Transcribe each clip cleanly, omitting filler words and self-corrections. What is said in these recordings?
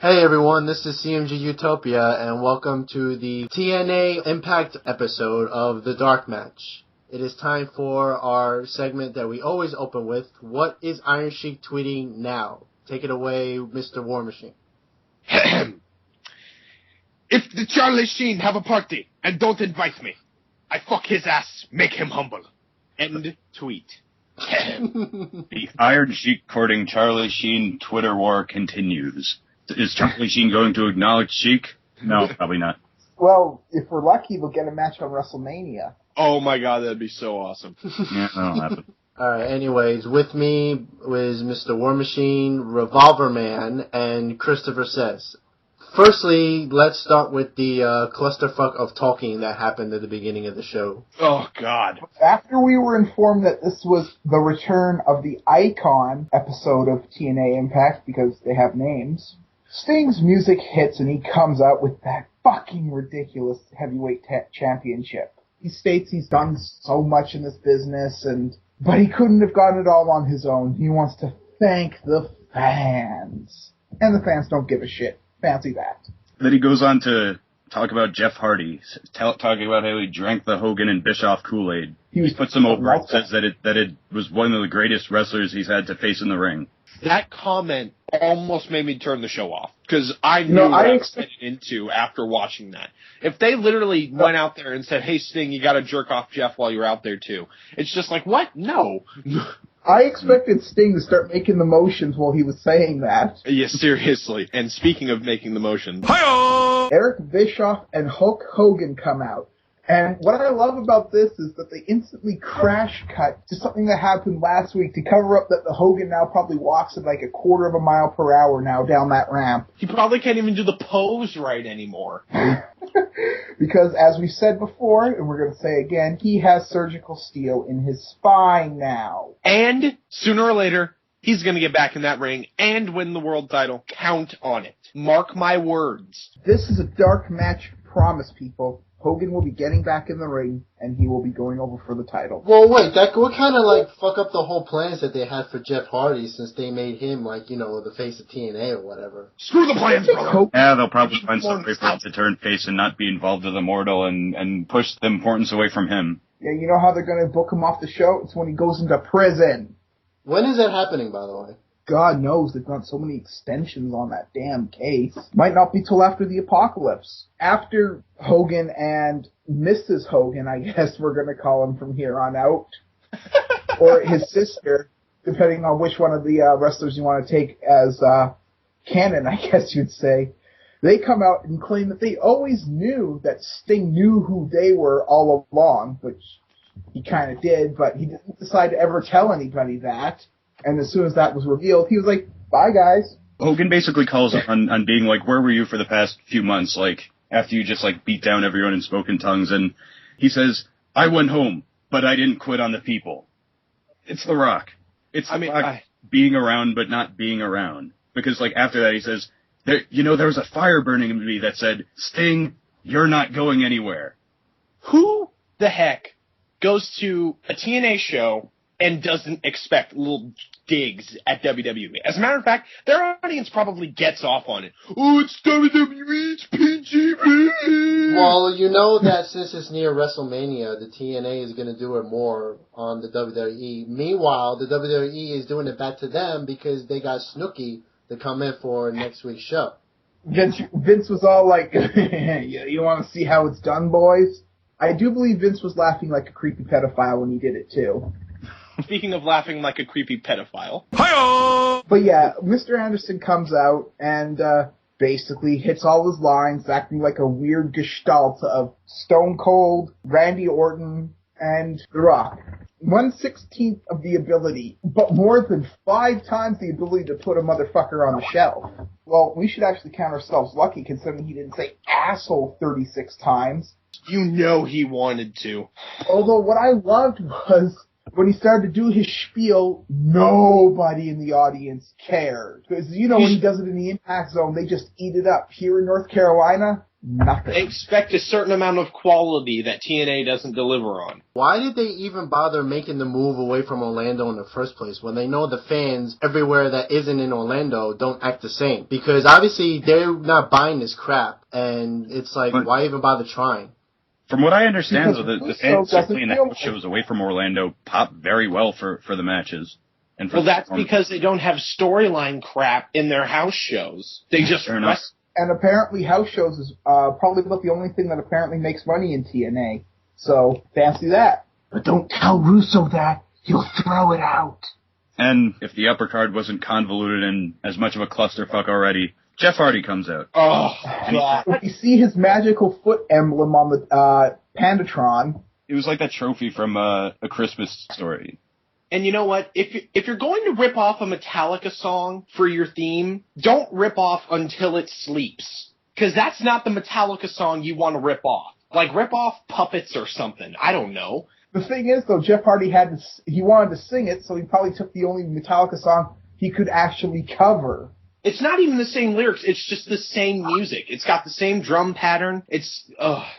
Hey everyone, this is CMG Utopia, and welcome to the TNA Impact episode of the DarkMatch. It is time for our segment that we always open with, What is Iron Sheik tweeting now? Take it away, Mr. War Machine. If the Charlie Sheen have a party and don't invite me, I fuck his ass, make him humble. End tweet. The Iron Sheik courting Charlie Sheen Twitter war continues. Is Charlie Sheen going to acknowledge Sheik? No, probably not. Well, if we're lucky, we'll get a match on WrestleMania. Oh my god, that'd be so awesome. Yeah, that'll happen. Alright, anyways, with me was Mr. War Machine, Revolver Man, and Christopher Says. Firstly, let's start with the clusterfuck of talking that happened at the beginning of the show. Oh god. After we were informed that this was the return of the Icon episode of TNA Impact, because they have names, Sting's music hits and he comes out with that fucking ridiculous heavyweight championship. He states he's done so much in this business, but he couldn't have gotten it all on his own. He wants to thank the fans. And the fans don't give a shit. Fancy that. Then he goes on to talk about Jeff Hardy, talking about how he drank the Hogan and Bischoff Kool-Aid. He puts him over and says that it was one of the greatest wrestlers he's had to face in the ring. That comment almost made me turn the show off, because I knew what I was getting into after watching that. If they literally went out there and said, hey Sting, you gotta jerk off Jeff while you're out there too, it's just like, what? No. I expected Sting to start making the motions while he was saying that. Yeah, seriously. And speaking of making the motions, Eric Bischoff and Hulk Hogan come out. And what I love about this is that they instantly crash cut to something that happened last week to cover up that the Hogan now probably walks at like a quarter of a mile per hour now down that ramp. He probably can't even do the pose right anymore. Because as we said before, and we're going to say again, he has surgical steel in his spine now. And sooner or later, he's going to get back in that ring and win the world title. Count on it. Mark my words. This is a dark match promise, people. Hogan will be getting back in the ring, and he will be going over for the title. Well, wait, that would kind of, fuck up the whole plans that they had for Jeff Hardy, since they made him, the face of TNA or whatever. Screw the plans, brother! Yeah, they'll probably find some way for him to turn face and not be involved with Immortal and push the importance away from him. Yeah, you know how they're going to book him off the show? It's when he goes into prison. When is that happening, by the way? God knows they've got so many extensions on that damn case. Might not be till after the apocalypse. After Hogan and Mrs. Hogan, I guess we're going to call him from here on out. Or his sister, depending on which one of the wrestlers you want to take as canon, I guess you'd say. They come out and claim that they always knew that Sting knew who they were all along, which he kind of did, but he didn't decide to ever tell anybody that. And as soon as that was revealed, he was like, bye, guys. Hogan basically calls on being like, where were you for the past few months, after you just, beat down everyone in spoken tongues, and he says, I went home, but I didn't quit on the people. It's The Rock. It's Rock being around but not being around. Because, after that he says, there was a fire burning in me that said, Sting, you're not going anywhere. Who the heck goes to a TNA show and doesn't expect little digs at WWE? As a matter of fact, their audience probably gets off on it. Oh, it's WWE, it's PGP! Well, you know that since it's near WrestleMania, the TNA is going to do it more on the WWE. Meanwhile, the WWE is doing it back to them because they got Snooki to come in for next week's show. Vince was all like, you want to see how it's done, boys? I do believe Vince was laughing like a creepy pedophile when he did it, too. Speaking of laughing like a creepy pedophile. Hi-oh! But yeah, Mr. Anderson comes out and basically hits all his lines, acting like a weird gestalt of Stone Cold, Randy Orton, and The Rock. 1/16 of the ability, but more than 5 times the ability to put a motherfucker on the shelf. Well, we should actually count ourselves lucky considering he didn't say asshole 36 times. You know he wanted to. Although what I loved was when he started to do his spiel, nobody in the audience cared. Because, when he does it in the Impact Zone, they just eat it up. Here in North Carolina, Nothing. They expect a certain amount of quality that TNA doesn't deliver on. Why did they even bother making the move away from Orlando in the first place when they know the fans everywhere that isn't in Orlando don't act the same? Because obviously they're not buying this crap, and it's like, why even bother trying? From what I understand, though, the fans certainly in the house feel- shows away from Orlando pop very well for the matches. And for Well, that's because they don't have storyline crap in their house shows. They just Fair enough. And apparently house shows is probably about the only thing that apparently makes money in TNA. So, fancy that. But don't tell Russo that. He'll throw it out. And if the upper card wasn't convoluted and as much of a clusterfuck already, Jeff Hardy comes out. Oh, God. If you see his magical foot emblem on the Pandatron. It was like that trophy from A Christmas Story. And you know what? If you're going to rip off a Metallica song for your theme, don't rip off Until It Sleeps. Because that's not the Metallica song you want to rip off. Like, rip off Puppets or something. I don't know. The thing is, though, Jeff Hardy he wanted to sing it, so he probably took the only Metallica song he could actually cover. It's not even the same lyrics. It's just the same music. It's got the same drum pattern.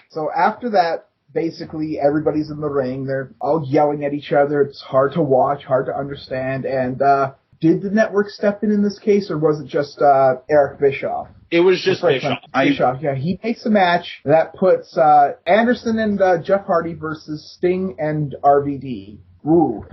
So after that, basically everybody's in the ring. They're all yelling at each other. It's hard to watch, hard to understand. And did the network step in this case, or was it just Eric Bischoff? It was just Bischoff. Bischoff, yeah. He makes a match that puts Anderson and Jeff Hardy versus Sting and RVD. Ooh.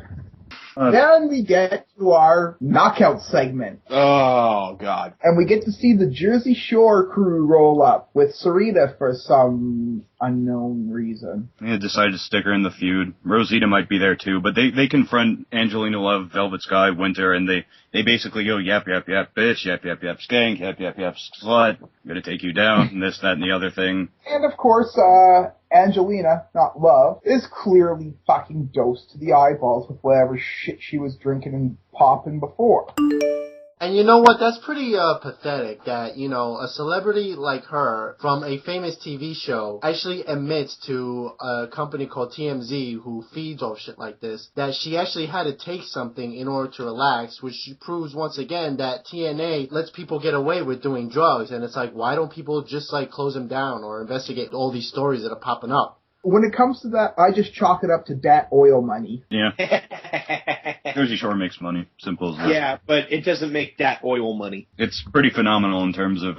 Then we get to our knockout segment. Oh, God. And we get to see the Jersey Shore crew roll up with Sarita for some unknown reason. They decided to stick her in the feud. Rosita might be there too, but they confront Angelina Love, Velvet Sky, Winter, and they basically go, yap, yap, yap, bitch, yap, yap, yap, skank, yap, yap, yap, slut, I'm gonna take you down, and this, that, and the other thing. And of course, Angelina, not Love, is clearly fucking dosed to the eyeballs with whatever shit she was drinking and popping before. And you know what? That's pretty pathetic that, you know, a celebrity like her from a famous TV show actually admits to a company called TMZ who feeds off shit like this that she actually had to take something in order to relax, which proves once again that TNA lets people get away with doing drugs. And it's like, why don't people just like close them down or investigate all these stories that are popping up? When it comes to that, I just chalk it up to dat oil money. Yeah. Jersey Shore makes money. Simple as that. Yeah, but it doesn't make that oil money. It's pretty phenomenal in terms of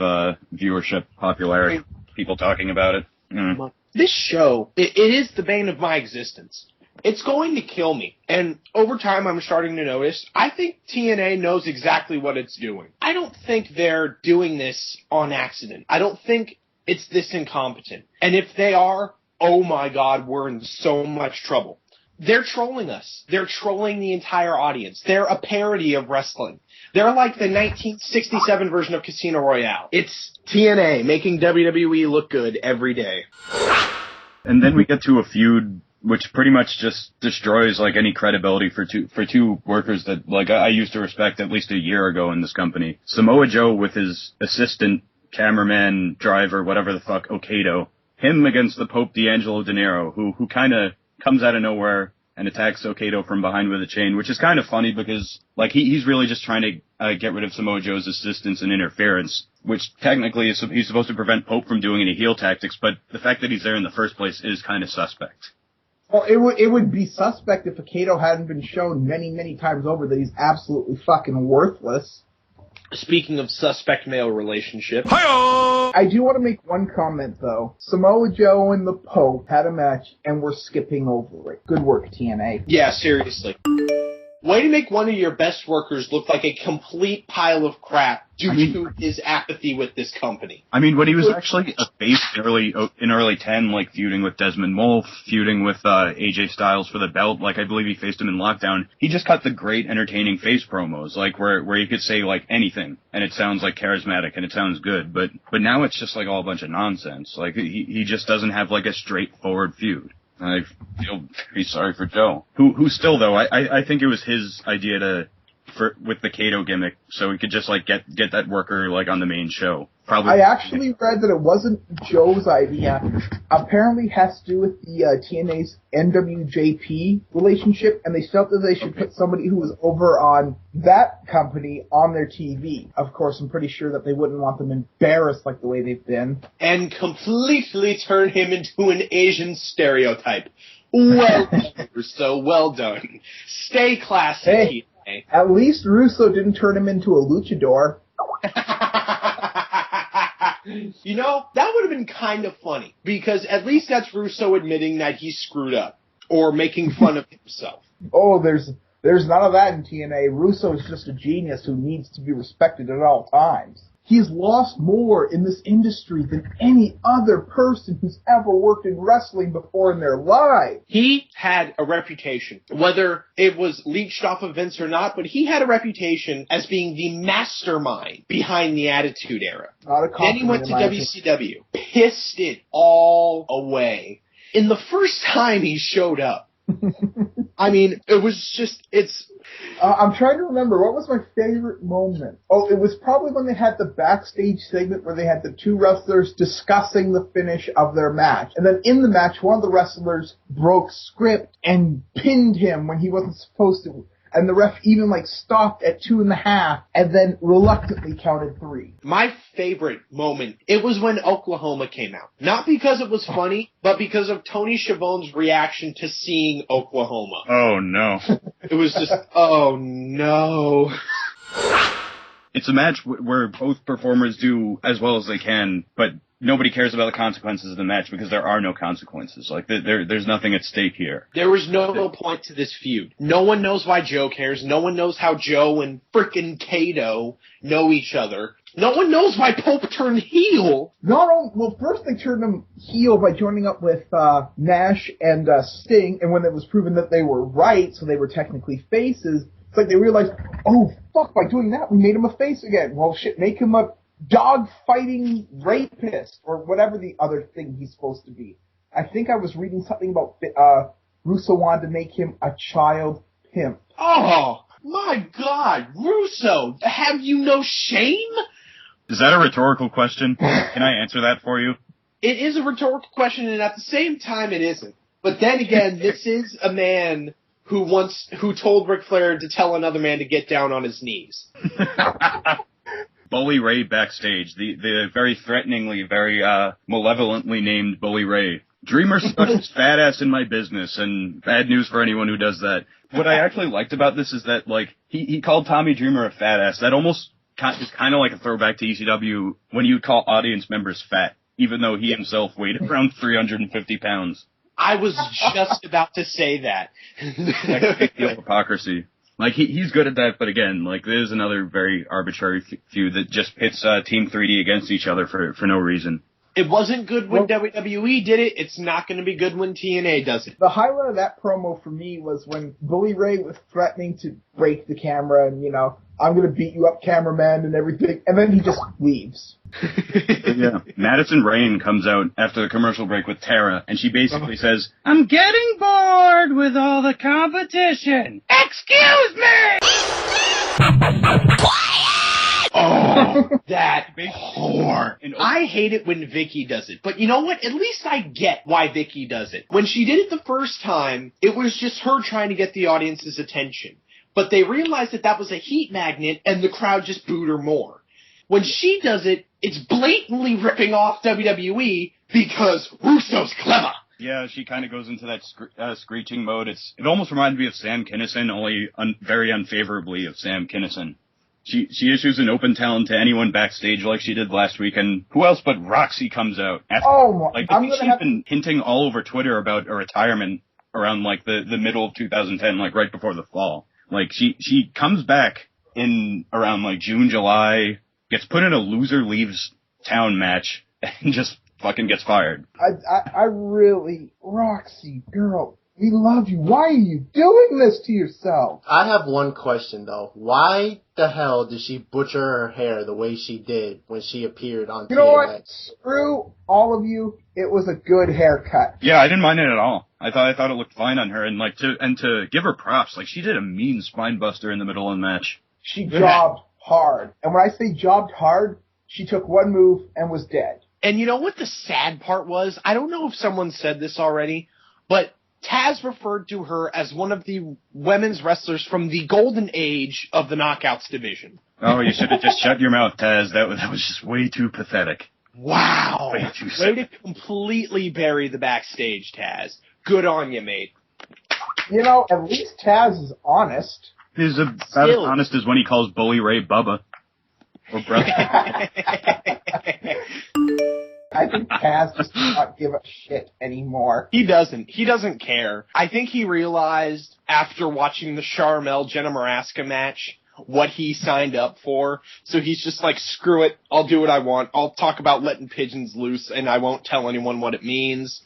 viewership, popularity, people talking about it. Mm. This show, it is the bane of my existence. It's going to kill me. And over time, I'm starting to notice, I think TNA knows exactly what it's doing. I don't think they're doing this on accident. I don't think it's this incompetent. And if they are, oh my God, we're in so much trouble. They're trolling us. They're trolling the entire audience. They're a parody of wrestling. They're like the 1967 version of Casino Royale. It's TNA making WWE look good every day. And then we get to a feud which pretty much just destroys like any credibility for two workers that like I used to respect at least a year ago in this company. Samoa Joe with his assistant, cameraman, driver, whatever the fuck, Okado. Him against the Pope D'Angelo De Niro, who kind of comes out of nowhere and attacks Okado from behind with a chain, which is kind of funny because, like, he's really just trying to get rid of Samoa Joe's assistance and interference, which technically he's supposed to prevent Pope from doing any heel tactics, but the fact that he's there in the first place is kind of suspect. Well, it would be suspect if Okado hadn't been shown many, many times over that he's absolutely fucking worthless. Speaking of suspect male relationship. Hi-oh! I do want to make one comment, though. Samoa Joe and the Pope had a match, and we're skipping over it. Good work, TNA. Yeah, seriously. Way to make one of your best workers look like a complete pile of crap due to his apathy with this company. I mean, when he was actually a face in early 10, like feuding with Desmond Wolfe, feuding with AJ Styles for the belt, like I believe he faced him in Lockdown, he just cut the great entertaining face promos, like where you could say like anything, and it sounds like charismatic and it sounds good, but now it's just like all a bunch of nonsense. Like he just doesn't have like a straightforward feud. I feel very sorry for Joe. Who still, though, I think it was his idea to with the Kato gimmick, so he could just like get that worker like on the main show. Probably. I actually read that it wasn't Joe's idea. Apparently, it has to do with the TNA's NWJP relationship, and they felt that they should put somebody who was over on that company on their TV. Of course, I'm pretty sure that they wouldn't want them embarrassed like the way they've been. And completely turn him into an Asian stereotype. Well done, Russo. Well done. Stay classy, Hey, TNA. at least Russo didn't turn him into a luchador. You know, that would have been kind of funny, because at least that's Russo admitting that he screwed up, or making fun of himself. Oh, there's none of that in TNA. Russo is just a genius who needs to be respected at all times. He's lost more in this industry than any other person who's ever worked in wrestling before in their lives. He had a reputation, whether it was leached off of Vince or not, but he had a reputation as being the mastermind behind the Attitude Era. Not a Then he went to WCW, pissed it all away. In the first time he showed up, I mean, it was just, I'm trying to remember, what was my favorite moment? Oh, it was probably when they had the backstage segment where they had the two wrestlers discussing the finish of their match. And then in the match, one of the wrestlers broke script and pinned him when he wasn't supposed to. And the ref even stopped at 2.5 and then reluctantly counted 3. My favorite moment, it was when Oklahoma came out. Not because it was funny, but because of Tony Schiavone's reaction to seeing Oklahoma. Oh no. It was just, oh no. It's a match where both performers do as well as they can, but nobody cares about the consequences of the match because there are no consequences. There's nothing at stake here. There was no point to this feud. No one knows why Joe cares. No one knows how Joe and frickin' Kato know each other. No one knows why Pope turned heel. Well, first they turned him heel by joining up with Nash and Sting, and when it was proven that they were right, so they were technically faces, it's like they realized, oh, fuck, by doing that, we made him a face again. Well, shit, make him a dog-fighting rapist, or whatever the other thing he's supposed to be. I think I was reading something about Russo wanted to make him a child pimp. Oh, my God, Russo, have you no shame? Is that a rhetorical question? Can I answer that for you? It is a rhetorical question, and at the same time it isn't. But then again, this is a man who told Ric Flair to tell another man to get down on his knees. Bully Ray backstage, the very threateningly, very malevolently named Bully Ray. Dreamer stuck his fat ass in my business, and bad news for anyone who does that. What I actually liked about this is that, he called Tommy Dreamer a fat ass. That almost is kind of like a throwback to ECW when you'd call audience members fat, even though he himself weighed around 350 pounds. I was just about to say that. That's big deal hypocrisy. He's good at that, but again, there's another very arbitrary feud that just pits Team 3D against each other for no reason. It wasn't good when WWE did it. It's not going to be good when TNA does it. The highlight of that promo for me was when Bully Ray was threatening to break the camera and, I'm going to beat you up, cameraman, and everything, and then he just leaves. Yeah. Madison Rain comes out after the commercial break with Tara, and she basically says, I'm getting bored with all the competition. Excuse me! Oh, that whore. I hate it when Vicky does it. But you know what? At least I get why Vicky does it. When she did it the first time, it was just her trying to get the audience's attention. But they realized that was a heat magnet, and the crowd just booed her more. When she does it, it's blatantly ripping off WWE because Russo's clever. Yeah, she kind of goes into that screeching mode. It almost reminds me of Sam Kinison, only very unfavorably of Sam Kinison. She issues an open talent to anyone backstage like she did last week, and who else but Roxy comes out. She's been hinting all over Twitter about a retirement around the middle of 2010, right before the fall. She comes back in around June, July, gets put in a loser leaves town match, and just fucking gets fired. I really, Roxy, girl, we love you. Why are you doing this to yourself? I have one question, though. Why the hell did she butcher her hair the way she did when she appeared on TNA? You know what? Screw all of you. It was a good haircut. Yeah, I didn't mind it at all. I thought it looked fine on her, and to give her props, like she did a mean spine buster in the middle of the match. She jobbed hard. And when I say jobbed hard, she took one move and was dead. And you know what the sad part was? I don't know if someone said this already, but Taz referred to her as one of the women's wrestlers from the golden age of the Knockouts division. Oh, you should have just shut your mouth, Taz. That was just way too pathetic. Wow. Way too Way to completely bury the backstage, Taz. Good on you, mate. You know, at least Taz is honest. He's about as honest as when he calls Bully Ray Bubba. Or brother. I think Taz just does not give a shit anymore. He doesn't. He doesn't care. I think he realized after watching the Sharmell-Jenna Maraska match what he signed up for. So he's just like, screw it. I'll do what I want. I'll talk about letting pigeons loose and I won't tell anyone what it means.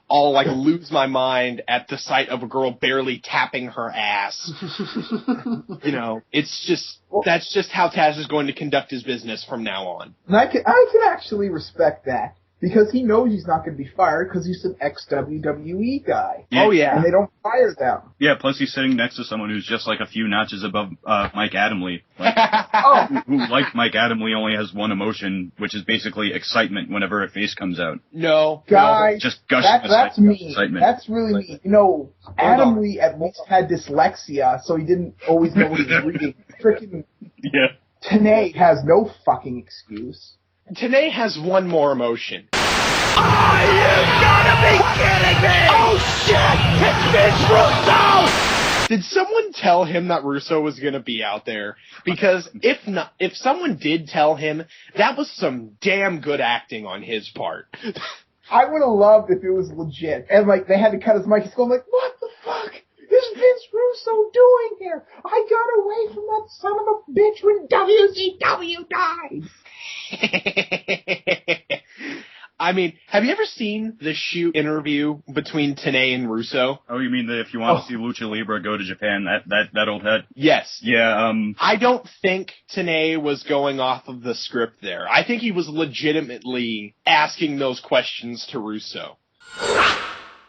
I'll like lose my mind at the sight of a girl barely tapping her ass. You know, it's just, that's just how Taz is going to conduct his business from now on. And I can actually respect that. Because he knows he's not going to be fired because he's an ex-WWE guy. Yeah. Oh, yeah. And they don't fire them. Yeah, plus he's sitting next to someone who's just like a few notches above Mike Adamle. Who, like Mike Adamle, only has one emotion, which is basically excitement whenever a face comes out. No. Guys, just gushing that's me. excitement. That's really me. You know, Adamle at least had dyslexia, so he didn't always know what he was reading. Frickin' Yeah. TNA has no fucking excuse. TNA has one more emotion. Oh, you gotta be kidding me! Oh shit! It's Vince Russo! Did someone tell him that Russo was gonna be out there? Because if someone did tell him, that was some damn good acting on his part. I would have loved if it was legit. And like they had to cut his mic. He's going like, what the fuck is Vince Russo doing here? I got away from that son of a bitch when WCW died. I mean, have you ever seen the shoot interview between TNA and Russo? Oh, you mean that if you want to see Lucha Libre go to Japan, that old head? Yes. Yeah, I don't think TNA was going off of the script there. I think he was legitimately asking those questions to Russo.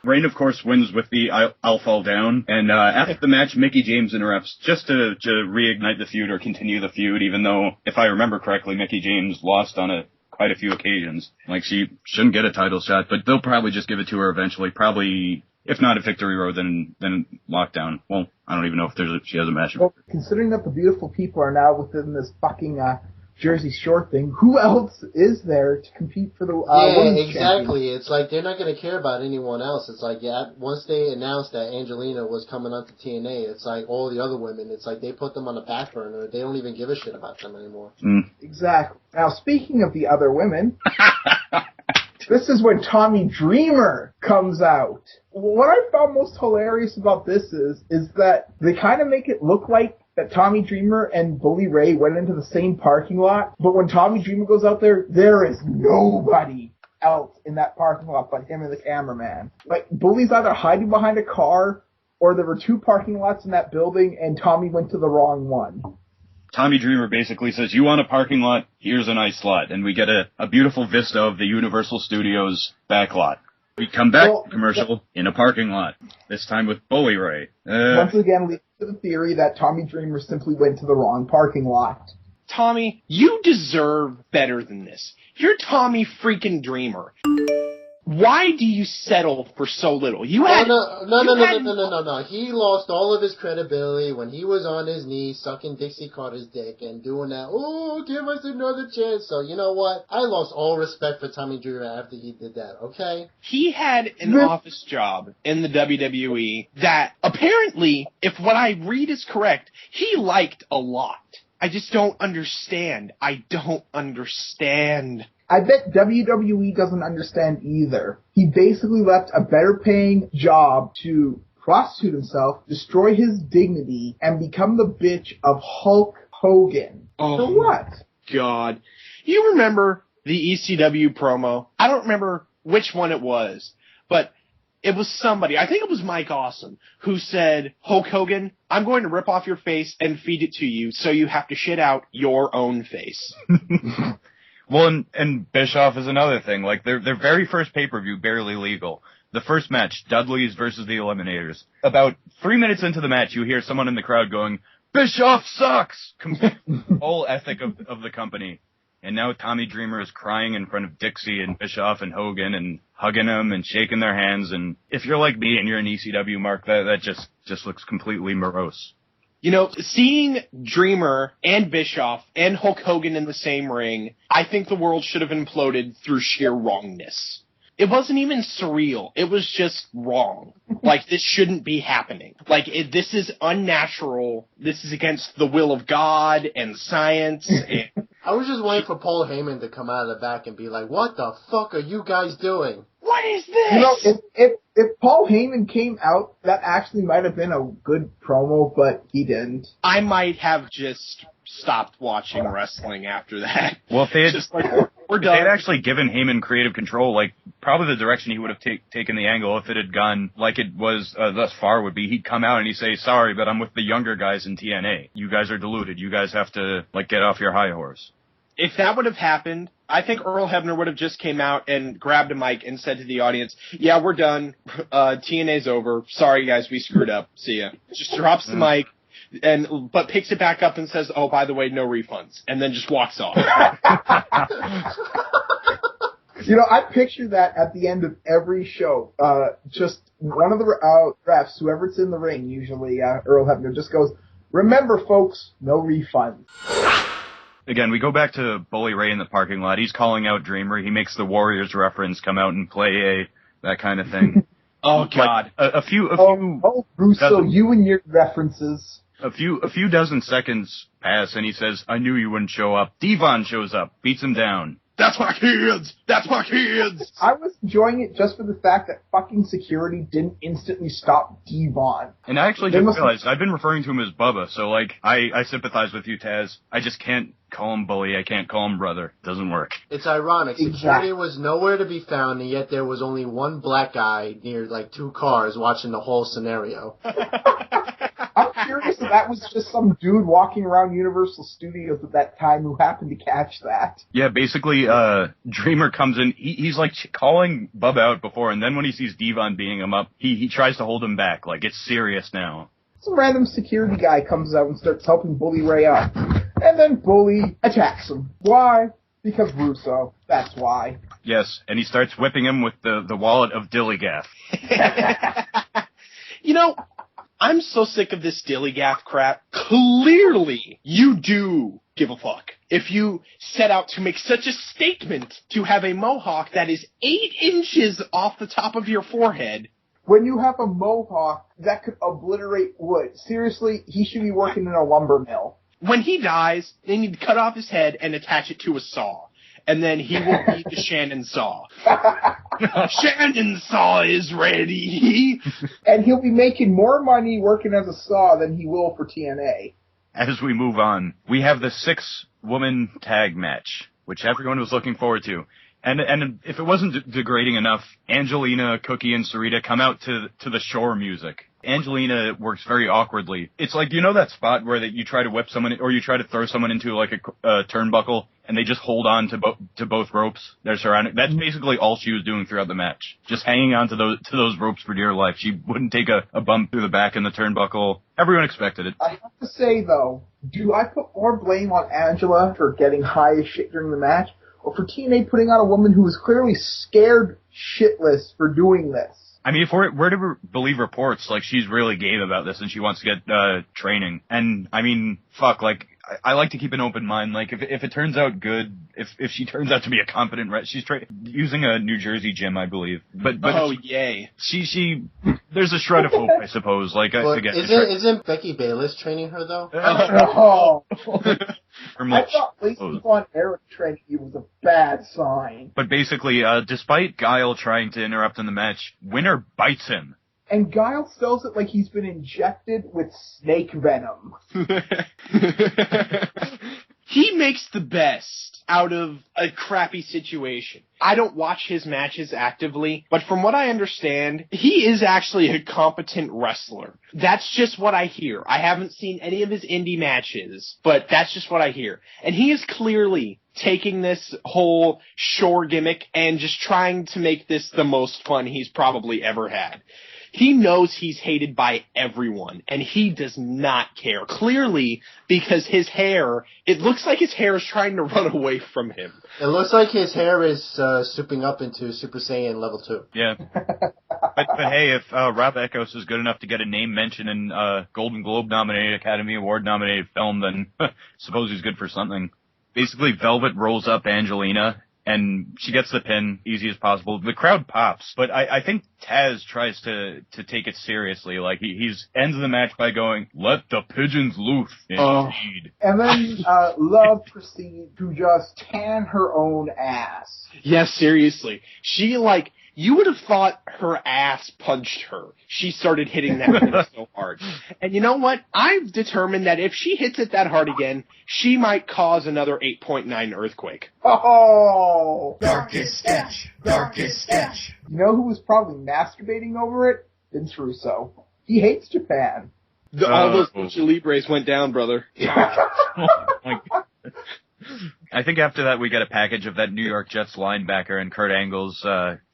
Reign, of course, wins with the I'll fall down. And after the match, Mickie James interrupts just to reignite the feud or continue the feud, even though, if I remember correctly, Mickie James lost on quite a few occasions. Like, she shouldn't get a title shot, but they'll probably just give it to her eventually. Probably, if not at Victory Road, then Lockdown. Well, I don't even know if she has a match. Well, considering that the beautiful people are now within this fucking Jersey Shore thing, who else is there to compete for the women's exactly. It's like they're not going to care about anyone else. It's like, once they announced that Angelina was coming on to TNA, it's like all the other women, it's like they put them on the back burner. They don't even give a shit about them anymore. Exactly. Now, speaking of the other women, this is when Tommy Dreamer comes out. What I found most hilarious about this is that they kind of make it look like that Tommy Dreamer and Bully Ray went into the same parking lot, but when Tommy Dreamer goes out there, there is nobody else in that parking lot but him and the cameraman. Like, Bully's either hiding behind a car, or there were two parking lots in that building, and Tommy went to the wrong one. Tommy Dreamer basically says, you want a parking lot? Here's a nice lot. And we get a beautiful vista of the Universal Studios back lot. We come back to commercial in a parking lot, this time with Bully Ray. Once again, leads to the theory that Tommy Dreamer simply went to the wrong parking lot. Tommy, you deserve better than this. You're Tommy freaking Dreamer. Why do you settle for so little? No. He lost all of his credibility when he was on his knees sucking Dixie Carter's dick and doing that, oh, give us another chance. So, you know what? I lost all respect for Tommy Dreamer after he did that, okay? He had an office job in the WWE that apparently, if what I read is correct, he liked a lot. I just don't understand. I bet WWE doesn't understand either. He basically left a better paying job to prostitute himself, destroy his dignity, and become the bitch of Hulk Hogan. Oh, for what? God. You remember the ECW promo? I don't remember which one it was, but it was somebody, I think it was Mike Awesome, who said, Hulk Hogan, I'm going to rip off your face and feed it to you, so you have to shit out your own face. Well, and Bischoff is another thing. Like, their very first pay-per-view, Barely Legal, The first match, Dudley's versus the Eliminators. About 3 minutes into the match, you hear someone in the crowd going, "Bischoff sucks!" Whole ethic of the company. And now Tommy Dreamer is crying in front of Dixie and Bischoff and Hogan and hugging them and shaking their hands. And if you're like me and you're an ECW, Mark, that just looks completely morose. You know, seeing Dreamer and Bischoff and Hulk Hogan in the same ring, I think the world should have imploded through sheer wrongness. It wasn't even surreal. It was just wrong. Like, this shouldn't be happening. Like, this is unnatural. This is against the will of God and science. I was just waiting for Paul Heyman to come out of the back and be like, "What the fuck are you guys doing?" What is this? You know, if Paul Heyman came out, that actually might have been a good promo, but he didn't. I might have just stopped watching wrestling after that. Well, if they had just like, we're if done. they had actually given Heyman creative control, like probably the direction he would have taken the angle if it had gone like it was thus far would be, he'd come out and he'd say, "Sorry, but I'm with the younger guys in TNA. You guys are deluded. You guys have to like get off your high horse." If that would have happened, I think Earl Hebner would have just came out and grabbed a mic and said to the audience, "Yeah, we're done. TNA's over. Sorry, guys, we screwed up. See ya." Just drops the mic, but picks it back up and says, "Oh, by the way, no refunds," and then just walks off. You know, I picture that at the end of every show. Just one of the refs, whoever's in the ring, usually Earl Hebner, just goes, "Remember, folks, no refunds." Again, we go back to Bully Ray in the parking lot. He's calling out Dreamer. He makes the Warriors reference, come out and play that kind of thing. Oh, God. Like, a few Russo, dozen, you and your references. a few dozen seconds pass, and he says, "I knew you wouldn't show up." Devon shows up, beats him down. That's my kids! That's my kids! I was enjoying it just for the fact that fucking security didn't instantly stop Devon. And I actually just realized I've been referring to him as Bubba, so like I sympathize with you, Taz. I just can't call him Bully. I can't call him Brother. Doesn't work. It's ironic. Security was nowhere to be found, and yet there was only one black guy near like 2 cars watching the whole scenario. I'm curious if that was just some dude walking around Universal Studios at that time who happened to catch that. Yeah, basically, Dreamer comes in. He's like calling Bubba out before, and then when he sees Devon beating him up, he tries to hold him back. Like, it's serious now. Some random security guy comes out and starts helping Bully Ray up. And then Bully attacks him. Why? Because Russo. That's why. Yes, and he starts whipping him with the wallet of Dillygaff. You know, I'm so sick of this dilly-gaff crap. Clearly, you do give a fuck. If you set out to make such a statement to have a mohawk that is 8 inches off the top of your forehead. When you have a mohawk, that could obliterate wood. Seriously, he should be working in a lumber mill. When he dies, they need to cut off his head and attach it to a saw. And then he will be the Shannon Saw. Shannon Saw is ready. And he'll be making more money working as a saw than he will for TNA. As we move on, we have the 6-woman tag match, which everyone was looking forward to. And if it wasn't degrading enough, Angelina, Cookie, and Sarita come out to the Shore music. Angelina works very awkwardly. It's like, you know that spot where you try to whip someone, or you try to throw someone into like a turnbuckle, and they just hold on to both ropes they're surrounded. That's basically all she was doing throughout the match, just hanging on to those ropes for dear life. She wouldn't take a bump through the back in the turnbuckle. Everyone expected it. I have to say though, do I put more blame on Angela for getting high as shit during the match, or for TNA putting on a woman who was clearly scared shitless for doing this? I mean, if we're to believe reports, like, she's really game about this and she wants to get training. And, I mean, fuck, like, I like to keep an open mind. Like, if it turns out good, if she turns out to be a competent she's using a New Jersey gym, I believe. But oh, yay. She there's a shred of hope, I suppose. Like, again, isn't Becky Bayless training her, though? Oh. I thought Lacey Oh. Von Erich training you was a bad sign. But basically, despite Guile trying to interrupt in the match, Winner bites him. And Guile sells it like he's been injected with snake venom. He makes the best out of a crappy situation. I don't watch his matches actively, but from what I understand, he is actually a competent wrestler. That's just what I hear. I haven't seen any of his indie matches, but that's just what I hear. And he is clearly taking this whole shore gimmick and just trying to make this the most fun he's probably ever had. He knows he's hated by everyone, and he does not care. Clearly, because his hair, it looks like his hair is trying to run away from him. It looks like his hair is souping up into Super Saiyan level 2. Yeah. But hey, if Rob Eckos is good enough to get a name mention in Golden Globe nominated, Academy Award nominated film, then suppose he's good for something. Basically, Velvet rolls up Angelina, and she gets the pin, easy as possible. The crowd pops, but I think Taz tries to take it seriously. Like, he's ends the match by going, "Let the pigeons loose." Indeed. And then Love proceeds to just tan her own ass. Yeah, seriously. She, like, you would have thought her ass punched her. She started hitting that thing so hard. And you know what? I've determined that if she hits it that hard again, she might cause another 8.9 earthquake. Oh! Darkest stench, darkest stench. You know who was probably masturbating over it? Vince Russo. He hates Japan. All those Lucha Libres went down, brother. I think after that we get a package of that New York Jets linebacker and Kurt Angle's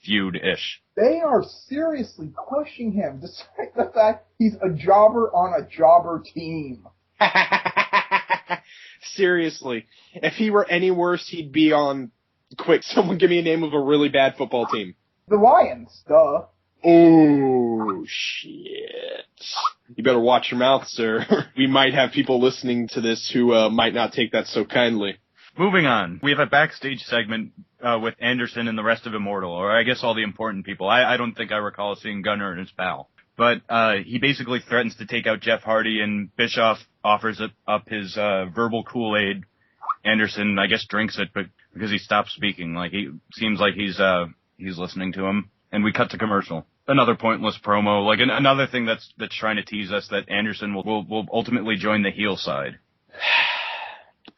feud-ish. They are seriously pushing him, despite the fact he's a jobber on a jobber team. Seriously. If he were any worse, he'd be on... Quick, someone give me a name of a really bad football team. The Lions, duh. Oh, shit. You better watch your mouth, sir. We might have people listening to this who might not take that so kindly. Moving on, we have a backstage segment with Anderson and the rest of Immortal, or I guess all the important people. I don't think I recall seeing Gunner and his pal. But he basically threatens to take out Jeff Hardy, and Bischoff offers up his verbal Kool-Aid. Anderson, I guess, drinks it, but because he stopped speaking. Like, he seems like he's listening to him. And we cut to commercial. Another pointless promo. Like, another thing that's trying to tease us that Anderson will ultimately join the heel side.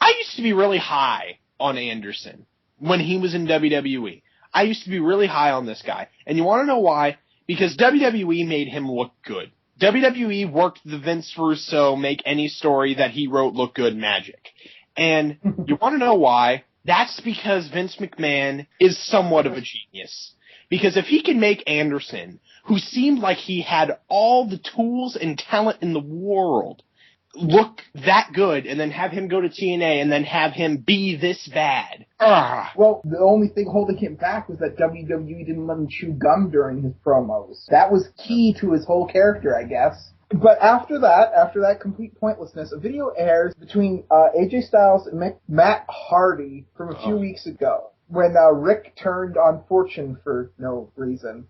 I used to be really high on Anderson when he was in WWE. I used to be really high on this guy. And you want to know why? Because WWE made him look good. WWE worked the Vince Russo make any story that he wrote look good magic. And you want to know why? That's because Vince McMahon is somewhat of a genius. Because if he can make Anderson, who seemed like he had all the tools and talent in the world, look that good, and then have him go to TNA, and then have him be this bad. Well, the only thing holding him back was that WWE didn't let him chew gum during his promos. That was key to his whole character, I guess. But after that complete pointlessness, a video airs between AJ Styles and Matt Hardy from a few weeks ago, when Rick turned on Fortune for no reason.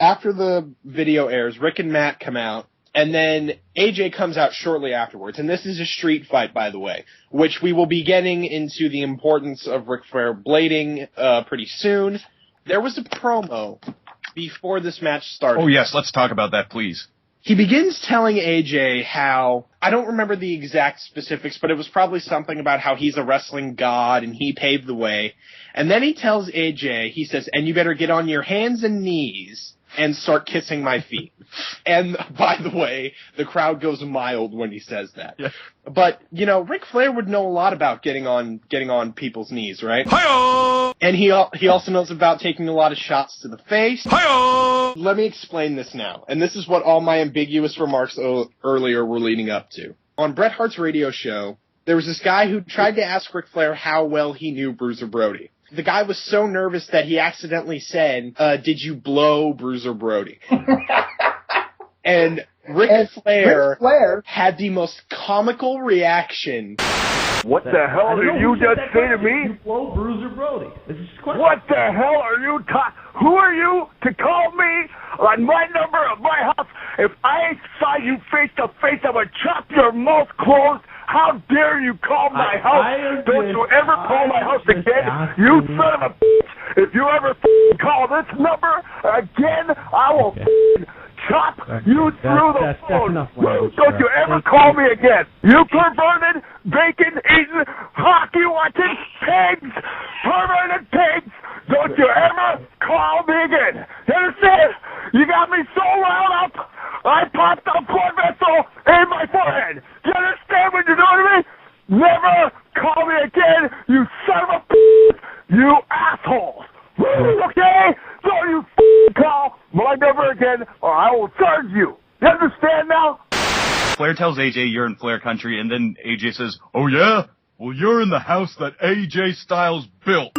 After the video airs, Rick and Matt come out, and then AJ comes out shortly afterwards. And this is a street fight, by the way, which we will be getting into the importance of Ric Flair blading pretty soon. There was a promo before this match started. Oh, yes, let's talk about that, please. He begins telling AJ how, I don't remember the exact specifics, but it was probably something about how he's a wrestling god and he paved the way. And then he tells AJ, he says, and you better get on your hands and knees and start kissing my feet. And by the way, the crowd goes mild when he says that. Yeah. But, you know, Ric Flair would know a lot about getting on people's knees, right? Hi-yo! And he also knows about taking a lot of shots to the face. Hi-yo! Let me explain this now. And this is what all my ambiguous remarks earlier were leading up to. On Bret Hart's radio show, there was this guy who tried to ask Ric Flair how well he knew Bruiser Brody. The guy was so nervous that he accidentally said, did you blow Bruiser Brody? And Ric Flair had the most comical reaction. What the hell did you just say to me? You blow Bruiser Brody. This is question. What the hell are you Who are you to call me on my number of my house? If I saw you face to face, I would chop your mouth closed. How dare you call my house? Don't you ever call my house again, you son of a bitch. If you ever call this number again, I will chop you through the phone. Don't you ever call me again. You perverted, bacon-eating, hockey-watching pigs. Perverted pigs. Don't you ever call me again. You understand? You got me so wound up, I popped a blood vessel in my forehead. Do you understand what you're doing to me? Never call me again, you son of a bitch. serves you. You understand now? Flair tells AJ you're in Flair country, and then AJ says, "Oh yeah? Well, you're in the house that AJ Styles built."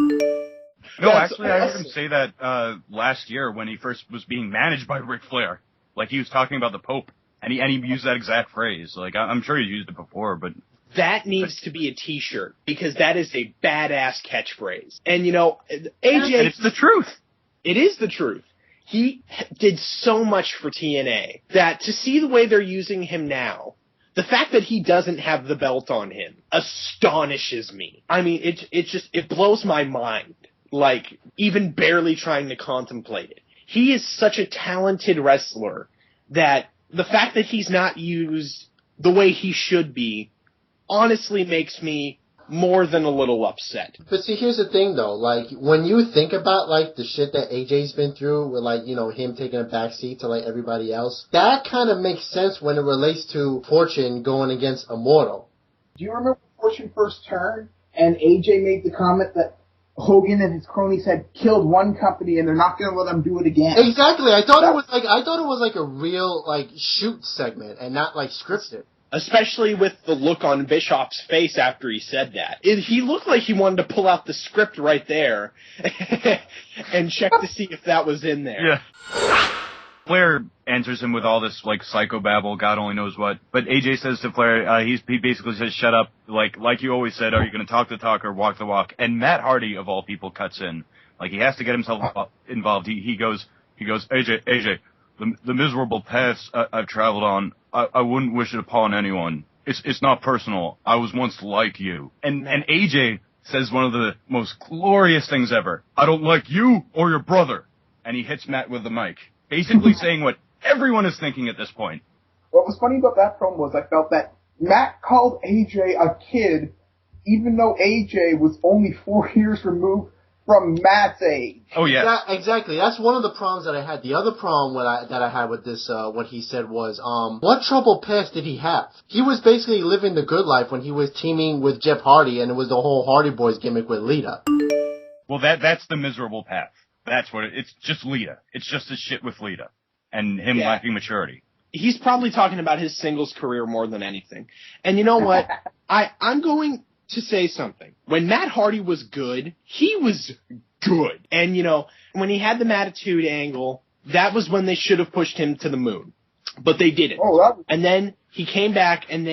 No, actually, I heard him say that last year when he first was being managed by Ric Flair. Like, he was talking about the Pope, and he used that exact phrase. Like, I'm sure he's used it before, but... That needs to be a t-shirt, because that is a badass catchphrase. And, you know, AJ... And it's the truth. It is the truth. He did so much for TNA that to see the way they're using him now, the fact that he doesn't have the belt on him astonishes me. I mean, it blows my mind. Like, even barely trying to contemplate it. He is such a talented wrestler that the fact that he's not used the way he should be honestly makes me more than a little upset. But see, here's the thing though, like, when you think about, like, the shit that AJ's been through with, like, you know, him taking a backseat to, like, everybody else, that kind of makes sense when it relates to Fortune going against Immortal. Do you remember when Fortune first turned and AJ made the comment that Hogan and his cronies had killed one company and they're not going to let them do it again? Exactly. I thought it was like a real, like, shoot segment and not, like, scripted. Especially with the look on Bischoff's face after he said that. He looked like he wanted to pull out the script right there and check to see if that was in there. Yeah. Flair answers him with all this, like, psychobabble, God only knows what. But AJ says to Flair, he basically says, "Shut up. Like you always said, are you going to talk the talk or walk the walk?" And Matt Hardy, of all people, cuts in. Like, he has to get himself involved. He goes, AJ, the miserable paths I've traveled on, I wouldn't wish it upon anyone. It's not personal. I was once like you. And AJ says one of the most glorious things ever. "I don't like you or your brother." And he hits Matt with the mic. Basically saying what everyone is thinking at this point. What was funny about that promo was I felt that Matt called AJ a kid, even though AJ was only 4 years removed from Matt's age. Oh, yeah. Exactly. That's one of the problems that I had. The other problem that I had with this, what he said was, what troubled past did he have? He was basically living the good life when he was teaming with Jeff Hardy, and it was the whole Hardy Boys gimmick with Lita. Well, that's the miserable path. That's what it's just Lita. It's just his shit with Lita. And him lacking maturity. He's probably talking about his singles career more than anything. And you know what? I'm going to say something. When Matt Hardy was good, he was good. And, you know, when he had the Mattitude angle, that was when they should have pushed him to the moon. But they didn't. And then he came back and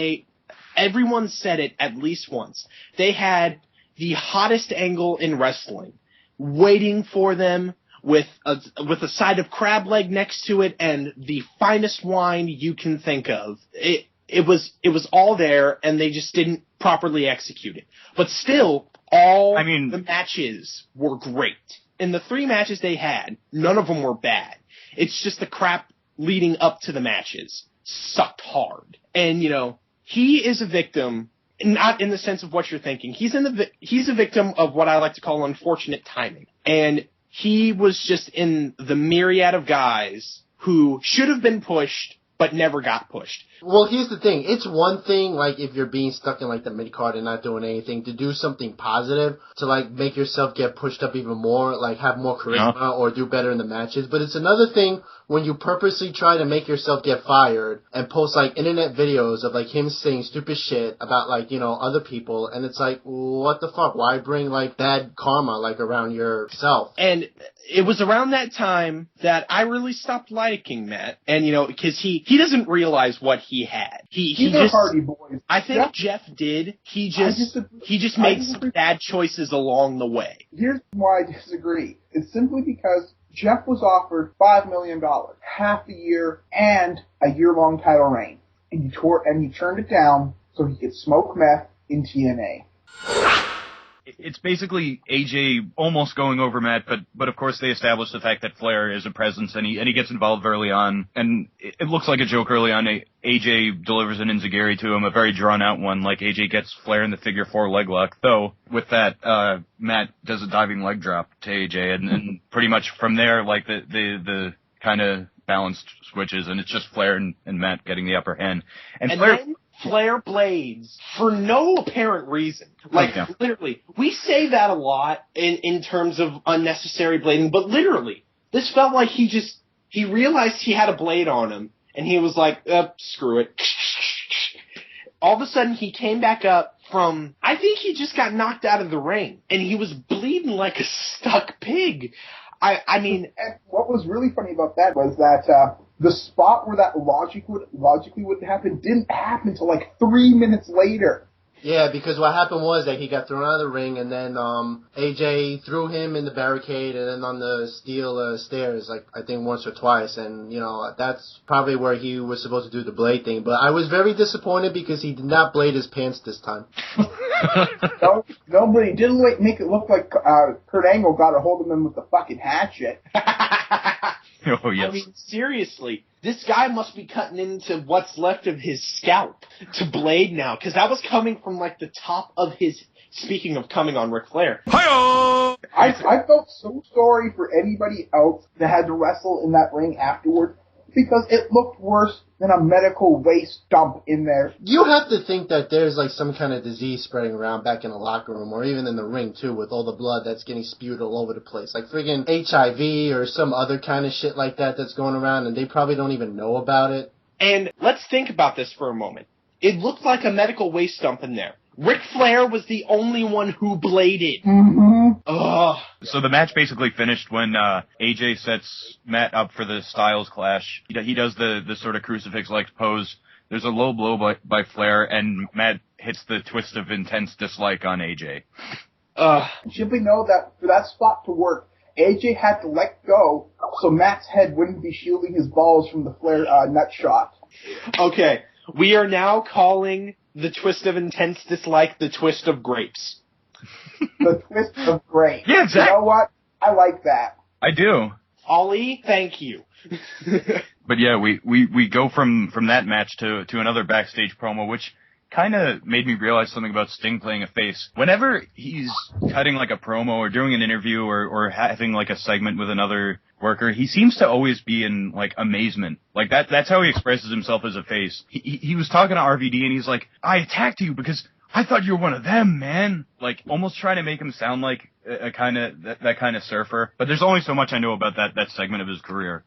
everyone said it at least once. They had the hottest angle in wrestling waiting for them with a side of crab leg next to it and the finest wine you can think of. It was all there, and they just didn't properly execute it. But still, the matches were great. In the 3 matches they had, none of them were bad. It's just the crap leading up to the matches sucked hard. And, you know, he is a victim, not in the sense of what you're thinking. He's a victim of what I like to call unfortunate timing. And he was just in the myriad of guys who should have been pushed but never got pushed. Well, here's the thing. It's one thing, like, if you're being stuck in, like, the mid-card and not doing anything, to do something positive, to, like, make yourself get pushed up even more, like, have more charisma or do better in the matches. But it's another thing when you purposely try to make yourself get fired and post, like, internet videos of, like, him saying stupid shit about, like, you know, other people. And it's like, what the fuck? Why bring, like, bad karma, like, around yourself? And it was around that time that I really stopped liking Matt. And, you know, because he doesn't realize what he had. He just Hardy Boys. I think Jeff did. He just made some bad choices along the way. Here's why I disagree. It's simply because Jeff was offered $5 million, half a year, and a year-long title reign. And he turned it down so he could smoke meth in TNA. It's basically AJ almost going over Matt, but of course they establish the fact that Flair is a presence, and he gets involved early on, and it looks like a joke early on. AJ delivers an enziguri to him, a very drawn-out one, like AJ gets Flair in the figure 4 leg lock. Though, with that, Matt does a diving leg drop to AJ, and pretty much from there, like, the kind of balanced switches, and it's just Flair and Matt getting the upper hand. And Flair... Then Flair blades for no apparent reason. Like, literally, we say that a lot in terms of unnecessary blading, but literally, this felt like he He realized he had a blade on him, and he was like, screw it. All of a sudden, he came back up from, I think he just got knocked out of the ring, and he was bleeding like a stuck pig. I mean... And what was really funny about that was that the spot where that logically would happen didn't happen until like 3 minutes later. Yeah, because what happened was that he got thrown out of the ring, and then AJ threw him in the barricade and then on the steel stairs, like I think once or twice, and that's probably where he was supposed to do the blade thing. But I was very disappointed because he did not blade his pants this time. No, but he didn't make it look like Kurt Angle got a hold of him with the fucking hatchet. Oh, yes. I mean, seriously, this guy must be cutting into what's left of his scalp to blade now, because that was coming from, like, the top of his, speaking of coming on Ric Flair. I felt so sorry for anybody else that had to wrestle in that ring afterward, because it looked worse than a medical waste dump in there. You have to think that there's like some kind of disease spreading around back in the locker room or even in the ring too with all the blood that's getting spewed all over the place. Like friggin' HIV or some other kind of shit like that that's going around and they probably don't even know about it. And let's think about this for a moment. It looked like a medical waste dump in there. Ric Flair was the only one who bladed. Mm-hmm. Ugh. So the match basically finished when AJ sets Matt up for the Styles clash. He does the sort of crucifix-like pose. There's a low blow by Flair, and Matt hits the twist of intense dislike on AJ. Simply know that for that spot to work, AJ had to let go so Matt's head wouldn't be shielding his balls from the Flair nut shot. Okay, we are now calling the twist of intense dislike the twist of grapes. The twist of grapes. Yeah, exactly. You know what? I like that. I do. Ollie, thank you. But yeah, we go from that match to another backstage promo, which kind of made me realize something about Sting playing a face. Whenever he's cutting like a promo or doing an interview or having like a segment with another worker, he seems to always be in like amazement. Like that's how he expresses himself as a face. He was talking to RVD and he's like, I attacked you because I thought you were one of them, man. Like almost trying to make him sound like that kind of surfer. But there's only so much I know about that segment of his career.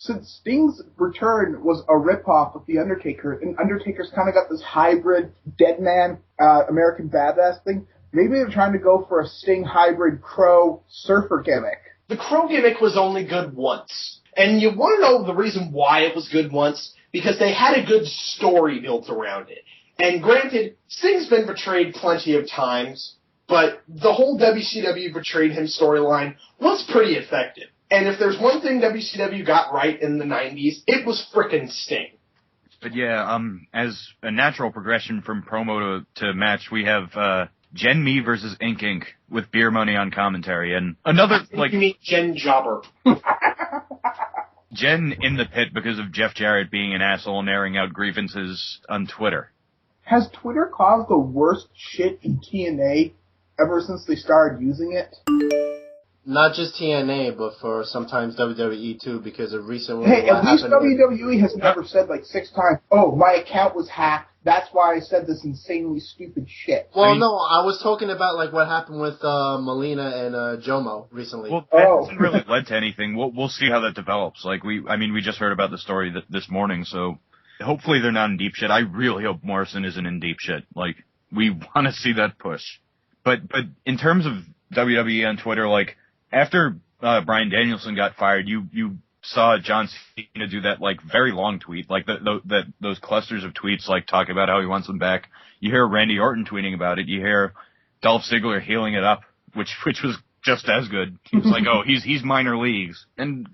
Since Sting's return was a ripoff of The Undertaker, and Undertaker's kind of got this hybrid dead man, American badass thing, maybe they're trying to go for a Sting hybrid Crow surfer gimmick. The Crow gimmick was only good once. And you want to know the reason why it was good once? Because they had a good story built around it. And granted, Sting's been betrayed plenty of times, but the whole WCW betrayed him storyline was pretty effective. And if there's one thing WCW got right in the 90s, it was frickin' Sting. But yeah, as a natural progression from promo to match, we have Jen Me versus Ink Inc. with Beer Money on commentary, and another like you mean Jen Jobber. Jen in the pit because of Jeff Jarrett being an asshole and airing out grievances on Twitter. Has Twitter caused the worst shit in TNA ever since they started using it? Not just TNA, but for sometimes WWE too, because of recent. Hey, at least WWE has never said like 6 times, "Oh, my account was hacked. That's why I said this insanely stupid shit." Well, no, I was talking about like what happened with Melina and Jomo recently. Well, that hasn't really led to anything. We'll see how that develops. Like we just heard about the story this morning, so hopefully they're not in deep shit. I really hope Morrison isn't in deep shit. Like we want to see that push. But in terms of WWE on Twitter, like. After Bryan Danielson got fired, you saw John Cena do that like very long tweet, like those clusters of tweets, like talking about how he wants them back. You hear Randy Orton tweeting about it. You hear Dolph Ziggler healing it up, which was just as good. He was like, "Oh, he's minor leagues," and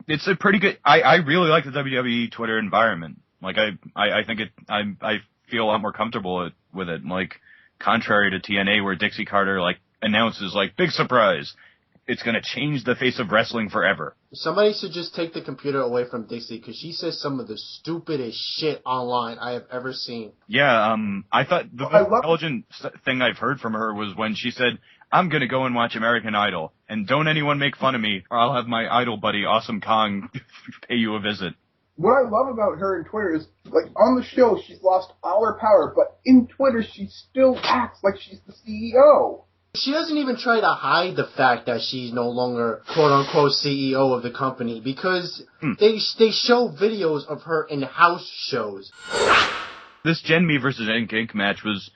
it's a pretty good. I really like the WWE Twitter environment. Like I think I feel a lot more comfortable with it. Like contrary to TNA, where Dixie Carter like announces like big surprise. It's going to change the face of wrestling forever. Somebody should just take the computer away from Dixie because she says some of the stupidest shit online I have ever seen. Yeah, I thought the most intelligent thing I've heard from her was when she said, I'm going to go and watch American Idol, and don't anyone make fun of me, or I'll have my idol buddy, Awesome Kong, pay you a visit. What I love about her in Twitter is, like, on the show, she's lost all her power, but in Twitter, she still acts like she's the CEO. She doesn't even try to hide the fact that she's no longer quote-unquote CEO of the company because they show videos of her in house shows. This Gen Me versus Inc. match was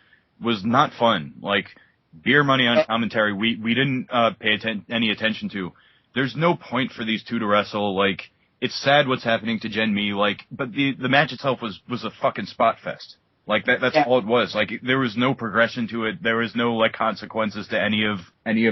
not fun. Like, beer money on commentary, we didn't pay any attention to. There's no point for these two to wrestle. Like, it's sad what's happening to Gen Me, like, but the match itself was a fucking spot fest. Like, that's all it was. Like, there was no progression to it. There was no, like, consequences to any of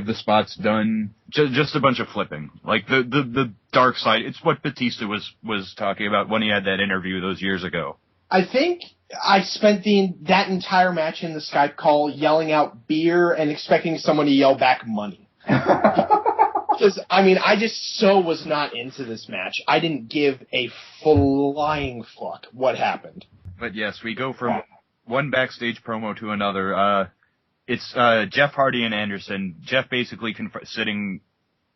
the spots done. Just a bunch of flipping. Like, the dark side, it's what Batista was talking about when he had that interview those years ago. I think I spent that entire match in the Skype call yelling out beer and expecting someone to yell back money. Because, I mean, I just so was not into this match. I didn't give a flying fuck what happened. But yes, we go from one backstage promo to another. It's Jeff Hardy and Anderson. Jeff basically sitting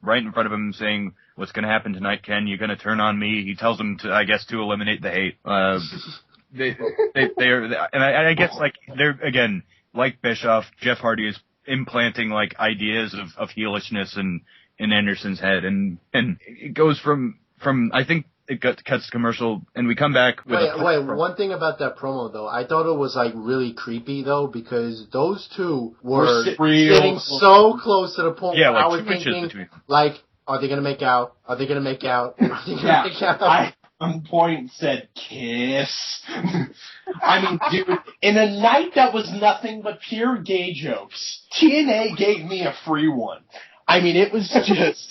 right in front of him saying, "What's going to happen tonight, Ken? You're going to turn on me." He tells him to eliminate the hate. I guess, like, they're, again, like Bischoff, Jeff Hardy is implanting, like, ideas of heelishness in Anderson's head, and it goes from I think it cuts commercial, and we come back with Wait, one thing about that promo, though, I thought it was, like, really creepy, though, because those two were sitting so close to the point where I was thinking, like, are they gonna make out? Are they gonna make out? Are they gonna make out? I, on point, said kiss. I mean, dude, in a night that was nothing but pure gay jokes, TNA gave me a free one. I mean, it was just...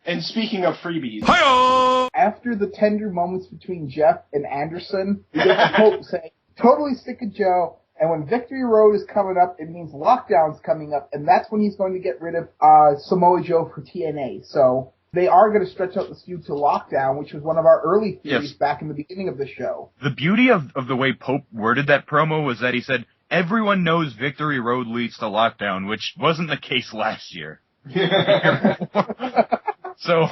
And speaking of freebies... Hi-oh! After the tender moments between Jeff and Anderson, we get the quote saying, "Totally sick of Joe, and when Victory Road is coming up, it means Lockdown's coming up, and that's when he's going to get rid of Samoa Joe for TNA." So they are going to stretch out this feud to Lockdown, which was one of our early theories back in the beginning of the show. The beauty of the way Pope worded that promo was that he said, "Everyone knows Victory Road leads to Lockdown," which wasn't the case last year. So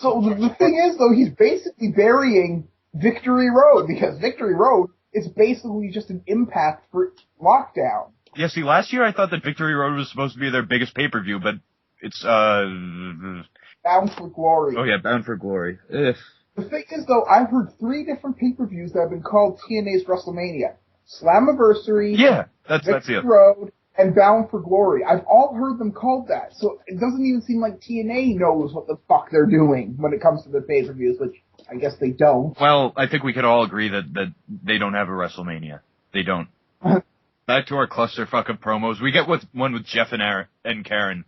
the thing is, though, he's basically burying Victory Road, because Victory Road is basically just an impact for Lockdown. Yeah, see, last year I thought that Victory Road was supposed to be their biggest pay-per-view, but it's, Bound for Glory. Oh yeah, Bound for Glory. Ugh. The thing is, though, I've heard 3 different pay-per-views that have been called TNA's WrestleMania. Slammiversary, that's it. Road, and Bound for Glory. I've all heard them called that, so it doesn't even seem like TNA knows what the fuck they're doing when it comes to the pay-per-views, which I guess they don't. Well, I think we could all agree that they don't have a WrestleMania. They don't. Back to our clusterfuck of promos. We get one with Jeff and Karen,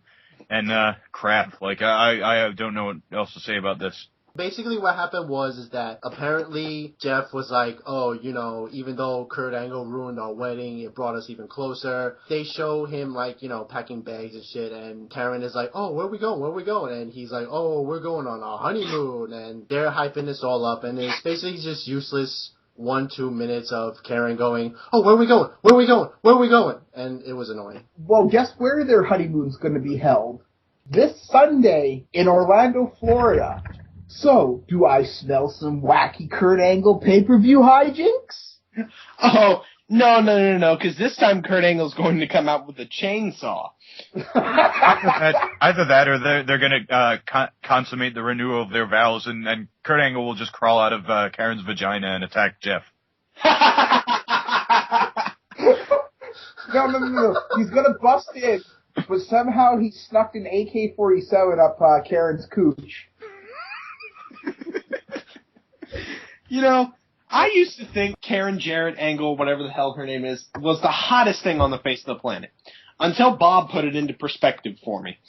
and crap. Like, I don't know what else to say about this. Basically what happened is that apparently Jeff was like, oh, you know, even though Kurt Angle ruined our wedding, it brought us even closer. They show him, like, you know, packing bags and shit, and Karen is like, oh, where are we going? And he's like, oh, we're going on our honeymoon, and they're hyping this all up, and it's basically just useless 1-2 minutes of Karen going, oh, where are we going? And it was annoying. Well, guess where their honeymoon's going to be held? This Sunday in Orlando, Florida. So, do I smell some wacky Kurt Angle pay-per-view hijinks? Oh, no, because this time Kurt Angle's going to come out with a chainsaw. Either that or they're going to consummate the renewal of their vows, and Kurt Angle will just crawl out of Karen's vagina and attack Jeff. No. He's going to bust in, but somehow he snuck an AK-47 up Karen's cooch. You know, I used to think Karen Jarrett Angle, whatever the hell her name is, was the hottest thing on the face of the planet. Until Bob put it into perspective for me.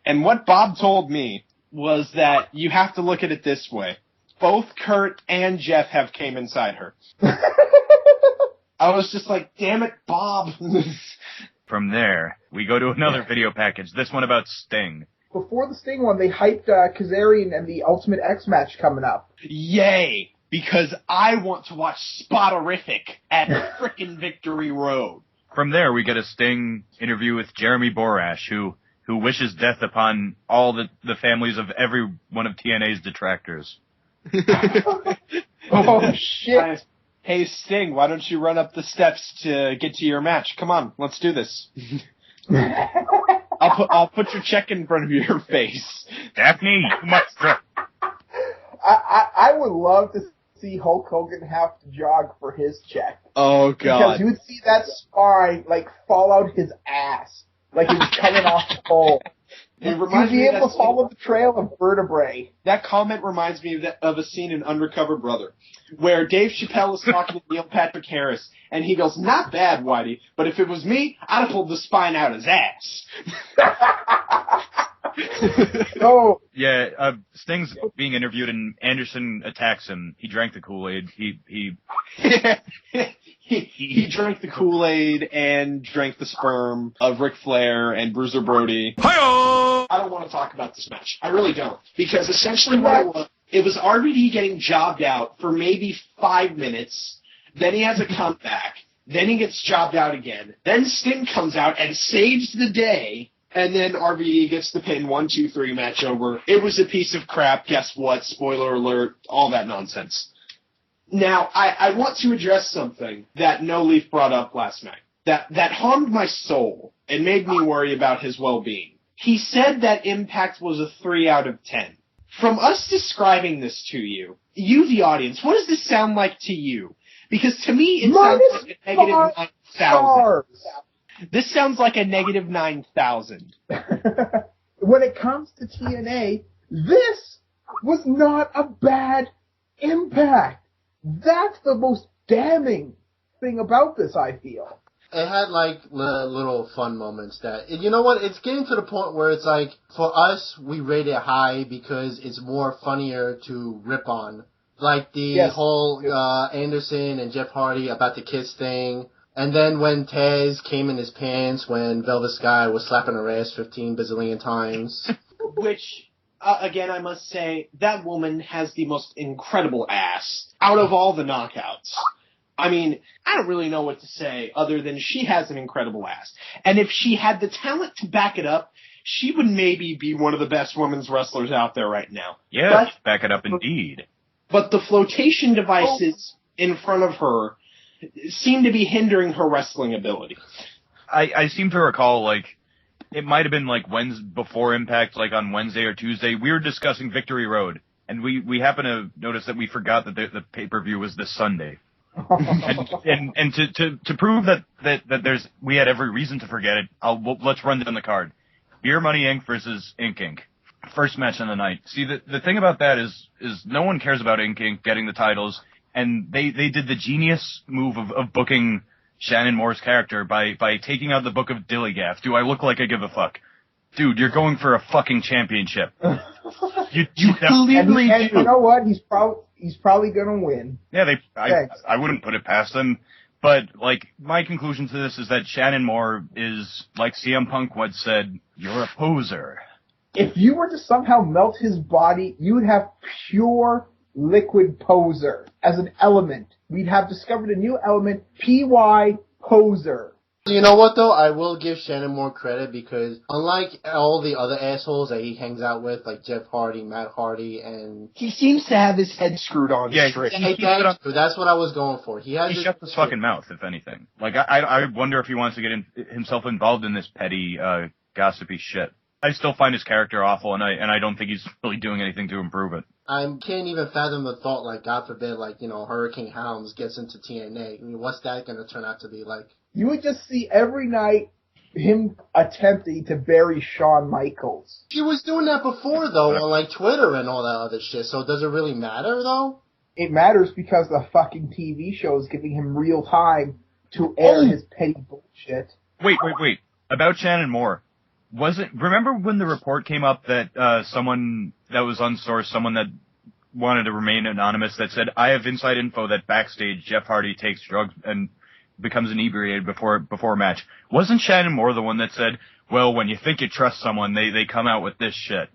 And what Bob told me was that you have to look at it this way. Both Kurt and Jeff have came inside her. I was just like, damn it, Bob. From there, we go to another video package, this one about Sting. Before the Sting one, they hyped Kazarian and the Ultimate X match coming up. Yay! Because I want to watch Spotorific at frickin' Victory Road. From there, we get a Sting interview with Jeremy Borash, who wishes death upon all the families of every one of TNA's detractors. Oh, shit. Hey, Sting, why don't you run up the steps to get to your match? Come on, let's do this. I'll put your check in front of your face. Daphne, you must trip. I would love to see Hulk Hogan have to jog for his check. Oh, God. Because you would see that spine, like, fall out his ass. Like it was coming off the pole. It reminds You'd me be of able that to follow the trail of vertebrae. That comment reminds me of a scene in Undercover Brother, where Dave Chappelle is talking to Neil Patrick Harris, and he goes, "Not bad, Whitey, but if it was me, I'd have pulled the spine out his ass." Oh. Yeah, Sting's being interviewed and Anderson attacks him. He drank the Kool-Aid. He drank the Kool-Aid and drank the sperm of Ric Flair and Bruiser Brody. Hi-oh! I don't want to talk about this match. I really don't. Because essentially what it was RVD getting jobbed out for maybe 5 minutes. Then he has a comeback. Then he gets jobbed out again. Then Sting comes out and saves the day. And then RVD gets the pin, 1, 2, 3 match over. It was a piece of crap. Guess what? Spoiler alert. All that nonsense. Now, I want to address something that No Leaf brought up last night. That harmed my soul and made me worry about his well-being. He said that Impact was a 3 out of 10. From us describing this to you, the audience, what does this sound like to you? Because to me, it sounds like a negative 9,000. This sounds like a negative 9,000. When it comes to TNA, this was not a bad Impact. That's the most damning thing about this, I feel. It had, like, little fun moments that, you know what, it's getting to the point where it's like, for us, we rate it high because it's more funnier to rip on. Like the whole Anderson and Jeff Hardy about the kiss thing. And then when Taz came in his pants when Velvet Sky was slapping her ass 15 bazillion times. Which, again, I must say, that woman has the most incredible ass out of all the knockouts. I mean, I don't really know what to say other than she has an incredible ass. And if she had the talent to back it up, she would maybe be one of the best women's wrestlers out there right now. Yeah, back it up indeed. But the flotation devices in front of her seem to be hindering her wrestling ability. I seem to recall, like, it might have been, like, before Impact, like, on Wednesday or Tuesday, we were discussing Victory Road, and we happened to notice that we forgot that the pay-per-view was this Sunday. and to prove that we had every reason to forget it, let's run down the card. Beer Money Inc. versus Ink Inc. First match of the night. See, the thing about that is no one cares about Ink Inc. getting the titles, and they did the genius move of booking Shannon Moore's character by taking out the book of Dillygaff. Do I look like I give a fuck? Dude, you're going for a fucking championship. You clearly and you know what? He's probably gonna win. Yeah, I wouldn't put it past them. But, like, my conclusion to this is that Shannon Moore is, like CM Punk once said, you're a poser. If you were to somehow melt his body, you would have pure liquid poser as an element. We'd have discovered a new element, PY poser. You know what, though? I will give Shannon more credit because unlike all the other assholes that he hangs out with, like Jeff Hardy, Matt Hardy, and... He seems to have his head screwed on straight. That's what I was going for. He shuts his fucking mouth, if anything. Like, I wonder if he wants to get himself involved in this petty, gossipy shit. I still find his character awful, and I don't think he's really doing anything to improve it. I can't even fathom the thought, like, God forbid, like, you know, Hurricane Helms gets into TNA. I mean, what's that going to turn out to be like? You would just see every night him attempting to bury Shawn Michaels. He was doing that before, though, on, like, Twitter and all that other shit, so does it really matter, though? It matters because the fucking TV show is giving him real time to air his petty bullshit. Wait. About Shannon Moore. Remember when the report came up that someone that was unsourced, someone that wanted to remain anonymous, that said, I have inside info that backstage Jeff Hardy takes drugs and becomes inebriated before a match. Wasn't Shannon Moore the one that said, well, when you think you trust someone, they come out with this shit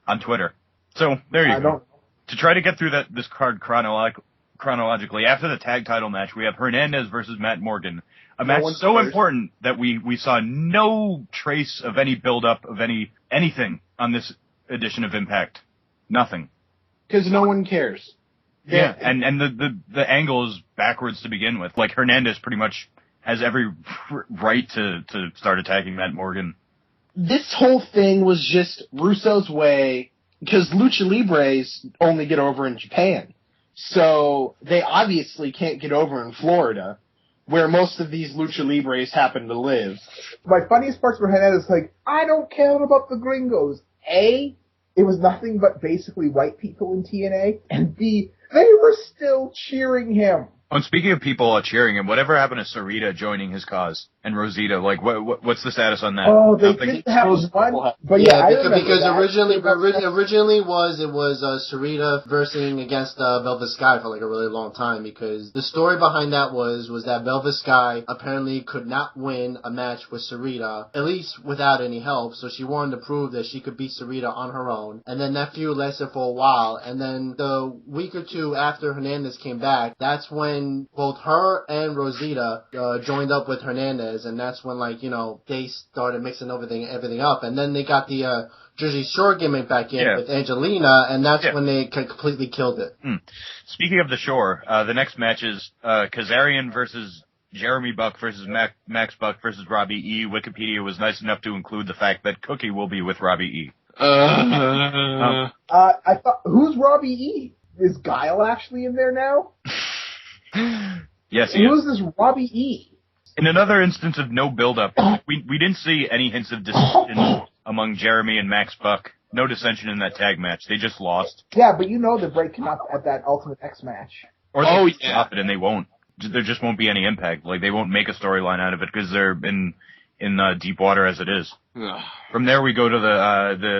on Twitter? So, there you go. To try to get through this card chronologically, after the tag title match, we have Hernandez versus Matt Morgan. A match so important that we saw no trace of any build-up of anything on this edition of Impact. Nothing. Because no one cares. Yeah, and the angle is backwards to begin with. Like, Hernandez pretty much has every right to start attacking Matt Morgan. This whole thing was just Russo's way, because Lucha Libres only get over in Japan. So they obviously can't get over in Florida, where most of these Lucha Libres happen to live. My funniest parts for Hernandez is like, I don't care about the gringos. A, it was nothing but basically white people in TNA, and B, they were still cheering him. Oh, and speaking of people cheering him, whatever happened to Sarita joining his cause and Rosita? Like, what's the status on that? Oh, they did have one, but yeah, because originally it was Sarita versing against Velvet Sky for like a really long time, because the story behind that was that Velvet Sky apparently could not win a match with Sarita, at least without any help, so she wanted to prove that she could beat Sarita on her own, and then that feud lasted for a while, and then the week or two after Hernandez came back, that's when both her and Rosita joined up with Hernandez, and that's when, like, you know, they started mixing everything up, and then they got the Jersey Shore gimmick back in with Angelina, and that's when they completely killed it. Speaking of the Shore, the next match is Kazarian versus Jeremy Buck versus Max Buck versus Robbie E. Wikipedia was nice enough to include the fact that Cookie will be with Robbie E. I thought, who's Robbie E? Is Guile actually in there now? Yes, Who is this Robbie E? In another instance of no build-up, we didn't see any hints of dissension among Jeremy and Max Buck. No dissension in that tag match. They just lost. Yeah, but you know they're breaking up at that Ultimate X match. Or they stop it and they won't. There just won't be any impact. Like, they won't make a storyline out of it because they're in deep water as it is. From there we go to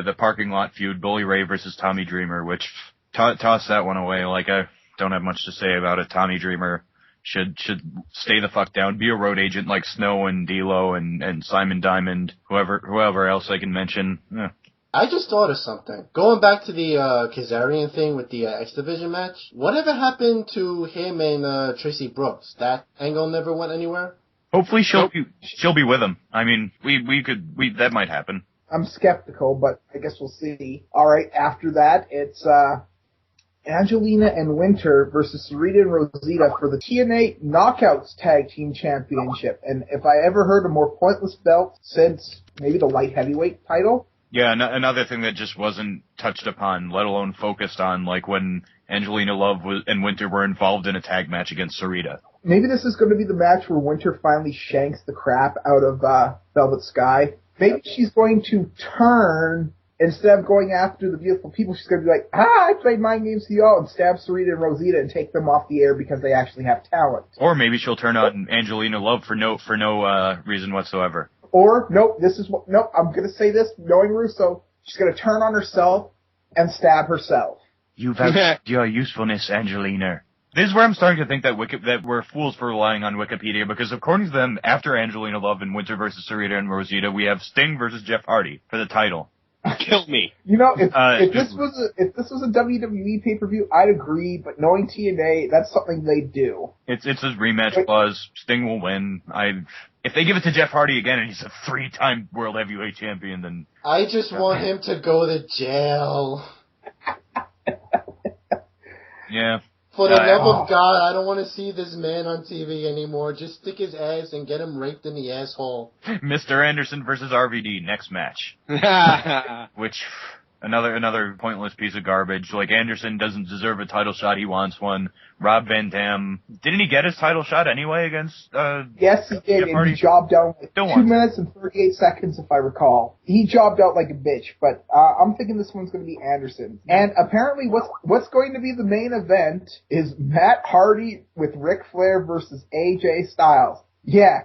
the parking lot feud, Bully Ray versus Tommy Dreamer, which toss that one away. Like, I don't have much to say about it. Tommy Dreamer should stay the fuck down. Be a road agent like Snow and D'Lo and Simon Diamond, whoever else I can mention. Yeah. I just thought of something. Going back to the Kazarian thing with the X Division match, whatever happened to him and Tracy Brooks? That angle never went anywhere? Hopefully she'll be with him. I mean, that might happen. I'm skeptical, but I guess we'll see. Alright, after that, it's Angelina and Winter versus Sarita and Rosita for the TNA Knockouts Tag Team Championship. And if I ever heard a more pointless belt since maybe the light heavyweight title. Yeah, another thing that just wasn't touched upon, let alone focused on, like when Angelina Love and Winter were involved in a tag match against Sarita. Maybe this is going to be the match where Winter finally shanks the crap out of Velvet Sky. Maybe she's going to turn. Instead of going after the beautiful people, she's going to be like, I played mind games to y'all, and stab Sarita and Rosita and take them off the air because they actually have talent. Or maybe she'll turn on Angelina Love for no reason whatsoever. Or, I'm going to say this, knowing Russo, she's going to turn on herself and stab herself. You've outlived your usefulness, Angelina. This is where I'm starting to think that we're fools for relying on Wikipedia, because according to them, after Angelina Love and Winter versus Sarita and Rosita, we have Sting versus Jeff Hardy for the title. Kill me. You know, if this was a WWE pay-per-view, I'd agree, but knowing TNA, that's something they do. It's a rematch clause. Sting will win. If they give it to Jeff Hardy again and he's a 3-time World Heavyweight Champion, then... I just want him to go to jail. Yeah. For the love of God, I don't want to see this man on TV anymore. Just stick his ass and get him raped in the asshole. Mr. Anderson versus RVD, next match. Which, another pointless piece of garbage. Like, Anderson doesn't deserve a title shot, he wants one. Rob Van Dam, didn't he get his title shot anyway against, Yes, he did, and he jobbed out like 2 minutes and 38 seconds, if I recall. He jobbed out like a bitch, but I'm thinking this one's going to be Anderson. And apparently what's going to be the main event is Matt Hardy with Ric Flair versus AJ Styles. Yeah.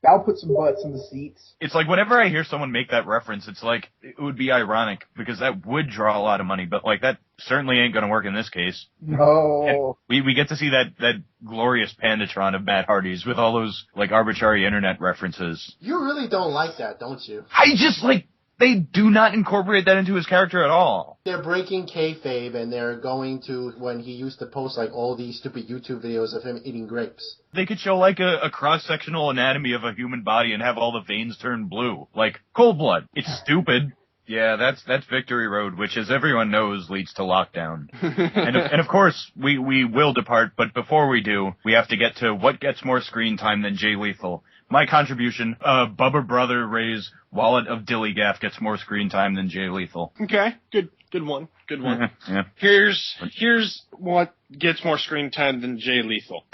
That'll put some butts in the seats. It's like, whenever I hear someone make that reference, it's like, it would be ironic, because that would draw a lot of money, but like, that certainly ain't gonna work in this case. No. And we get to see that glorious Pandatron of Matt Hardy's with all those, like, arbitrary internet references. You really don't like that, don't you? I just, like, they do not incorporate that into his character at all. They're breaking kayfabe, and they're going to when he used to post like all these stupid YouTube videos of him eating grapes. They could show like a cross-sectional anatomy of a human body and have all the veins turn blue. Like, Cold Blood. It's stupid. Yeah, that's Victory Road, which, as everyone knows, leads to lockdown. and of course, we will depart, but before we do, we have to get to what gets more screen time than Jay Lethal. My contribution, Bubba Brother Ray's Wallet of Dillygaff gets more screen time than Jay Lethal. Okay, good one. Good one. Yeah. Here's what gets more screen time than Jay Lethal.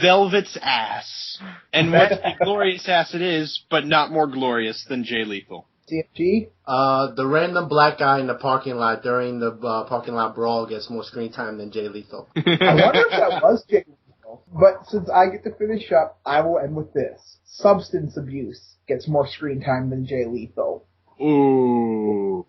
Velvet's ass. And what a glorious ass it is, but not more glorious than Jay Lethal. CFG? The random black guy in the parking lot during the parking lot brawl gets more screen time than Jay Lethal. I wonder if that was Jay Lethal. But since I get to finish up, I will end with this. Substance abuse gets more screen time than Jay Lethal. Ooh.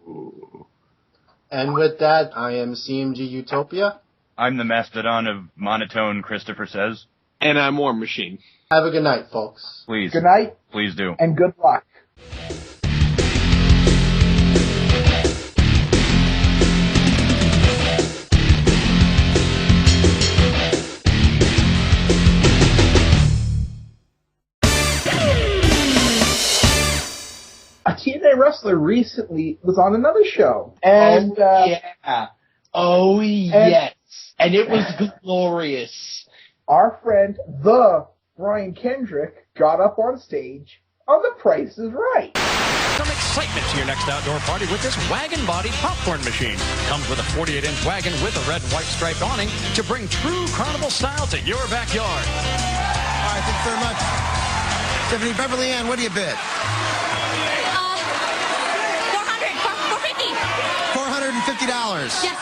And with that, I am CMG Utopia. I'm the mastodon of monotone Christopher Says. And I'm War Machine. Have a good night, folks. Please. Good night. Please do. And good luck. A TNA wrestler recently was on another show. And, Oh, yes. And it was glorious. Our friend, the Brian Kendrick, got up on stage on The Price is Right. Some excitement to your next outdoor party with this wagon-bodied popcorn machine. Comes with a 48-inch wagon with a red and white striped awning to bring true carnival style to your backyard. All right, thank you very much. Tiffany, Beverly Ann, what do you bid? $450. Yes.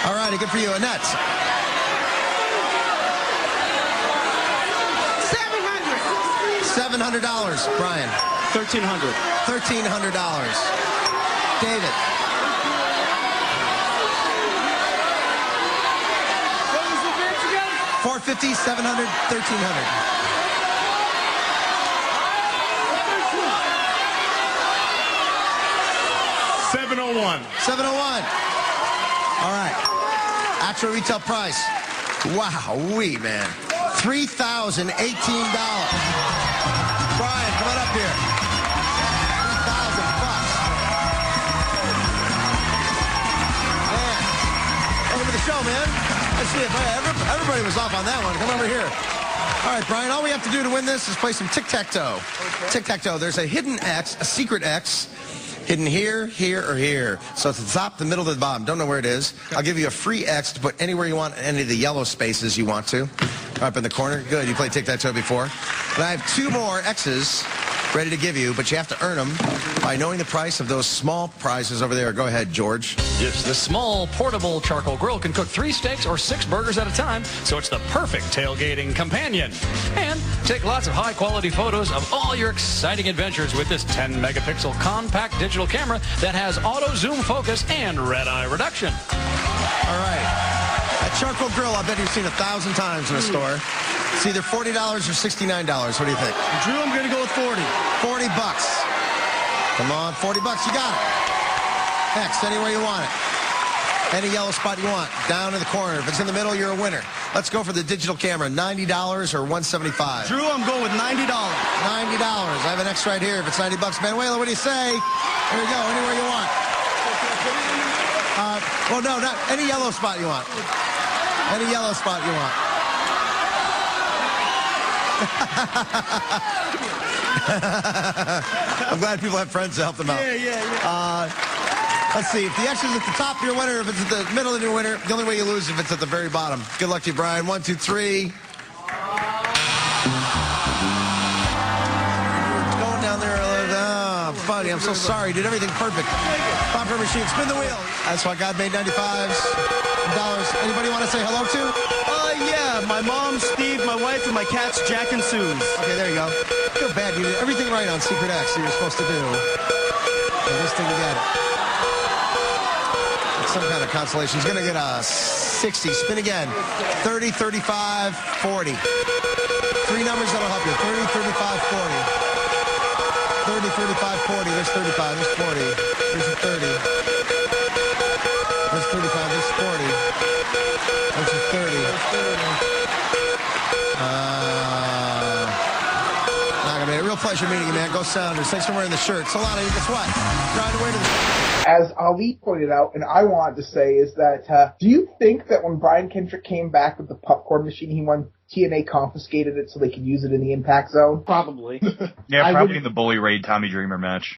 All righty, good for you. Annette. $700. Brian. $1,300. $1,300. David. $450, $700, $1,300. $701. All right. Actual retail price. Wow-wee, man. $3,018. Brian, come on up here. $3,000 bucks. Man. Welcome to the show, man. Let's see if everybody was off on that one. Come over here. All right, Brian, all we have to do to win this is play some tic-tac-toe. Tic-tac-toe. There's a hidden X, a secret X, hidden here, here, or here. So it's the top, the middle, to the bottom. Don't know where it is. I'll give you a free X to put anywhere you want, any of the yellow spaces you want to. Up in the corner. Good. You played tic-tac-toe before. But I have two more X's ready to give you, but you have to earn them by knowing the price of those small prizes over there. Go ahead, George. Yes, the small portable charcoal grill can cook 3 steaks or 6 burgers at a time, so it's the perfect tailgating companion. And take lots of high-quality photos of all your exciting adventures with this 10-megapixel compact digital camera that has auto zoom focus and red-eye reduction. All right. That charcoal grill, I bet you've seen 1,000 times in a store. It's either $40 or $69. What do you think? Drew, I'm going to go with 40. 40 bucks. Come on, 40 bucks. You got it. X, anywhere you want it. Any yellow spot you want. Down in the corner. If it's in the middle, you're a winner. Let's go for the digital camera. $90 or $175. Drew, I'm going with $90. $90. I have an X right here. If it's 90 bucks, Manuela, what do you say? There you go. Anywhere you want. Well, no, not any yellow spot you want. Any yellow spot you want. I'm glad people have friends to help them out. Yeah. Let's see. If the X is at the top, you're a winner. If it's at the middle, you're a winner. The only way you lose is if it's at the very bottom. Good luck to you, Brian. 1, 2, 3. Going down there. Oh, buddy, I'm so sorry. You did everything perfect. Popper machine. Spin the wheel. That's why God made 95s. Dollars. Anybody want to say hello to? Yeah. My mom, Steve, my wife, and my cats, Jack and Suze. Okay, there you go. Feel bad. You did everything right on Secret X that you're supposed to do. And this thing, you got it. It's some kind of consolation. He's going to get a 60. Spin again. 30, 35, 40. 3 numbers that'll help you. 30, 35, 40. 30, 35, 40. There's 35. There's 40. There's a 30. There's 35. There's 40. There's a 30. Not gonna be a real pleasure meeting you, man. Go Sounders. Thanks for wearing the shirt. Solana, guess what? You're on your way to the... As Ali pointed out, and I wanted to say, is that, do you think that when Brian Kendrick came back with the popcorn machine, he won TNA confiscated it so they could use it in the Impact Zone? Probably. Yeah, probably in the Bully Ray Tommy Dreamer match.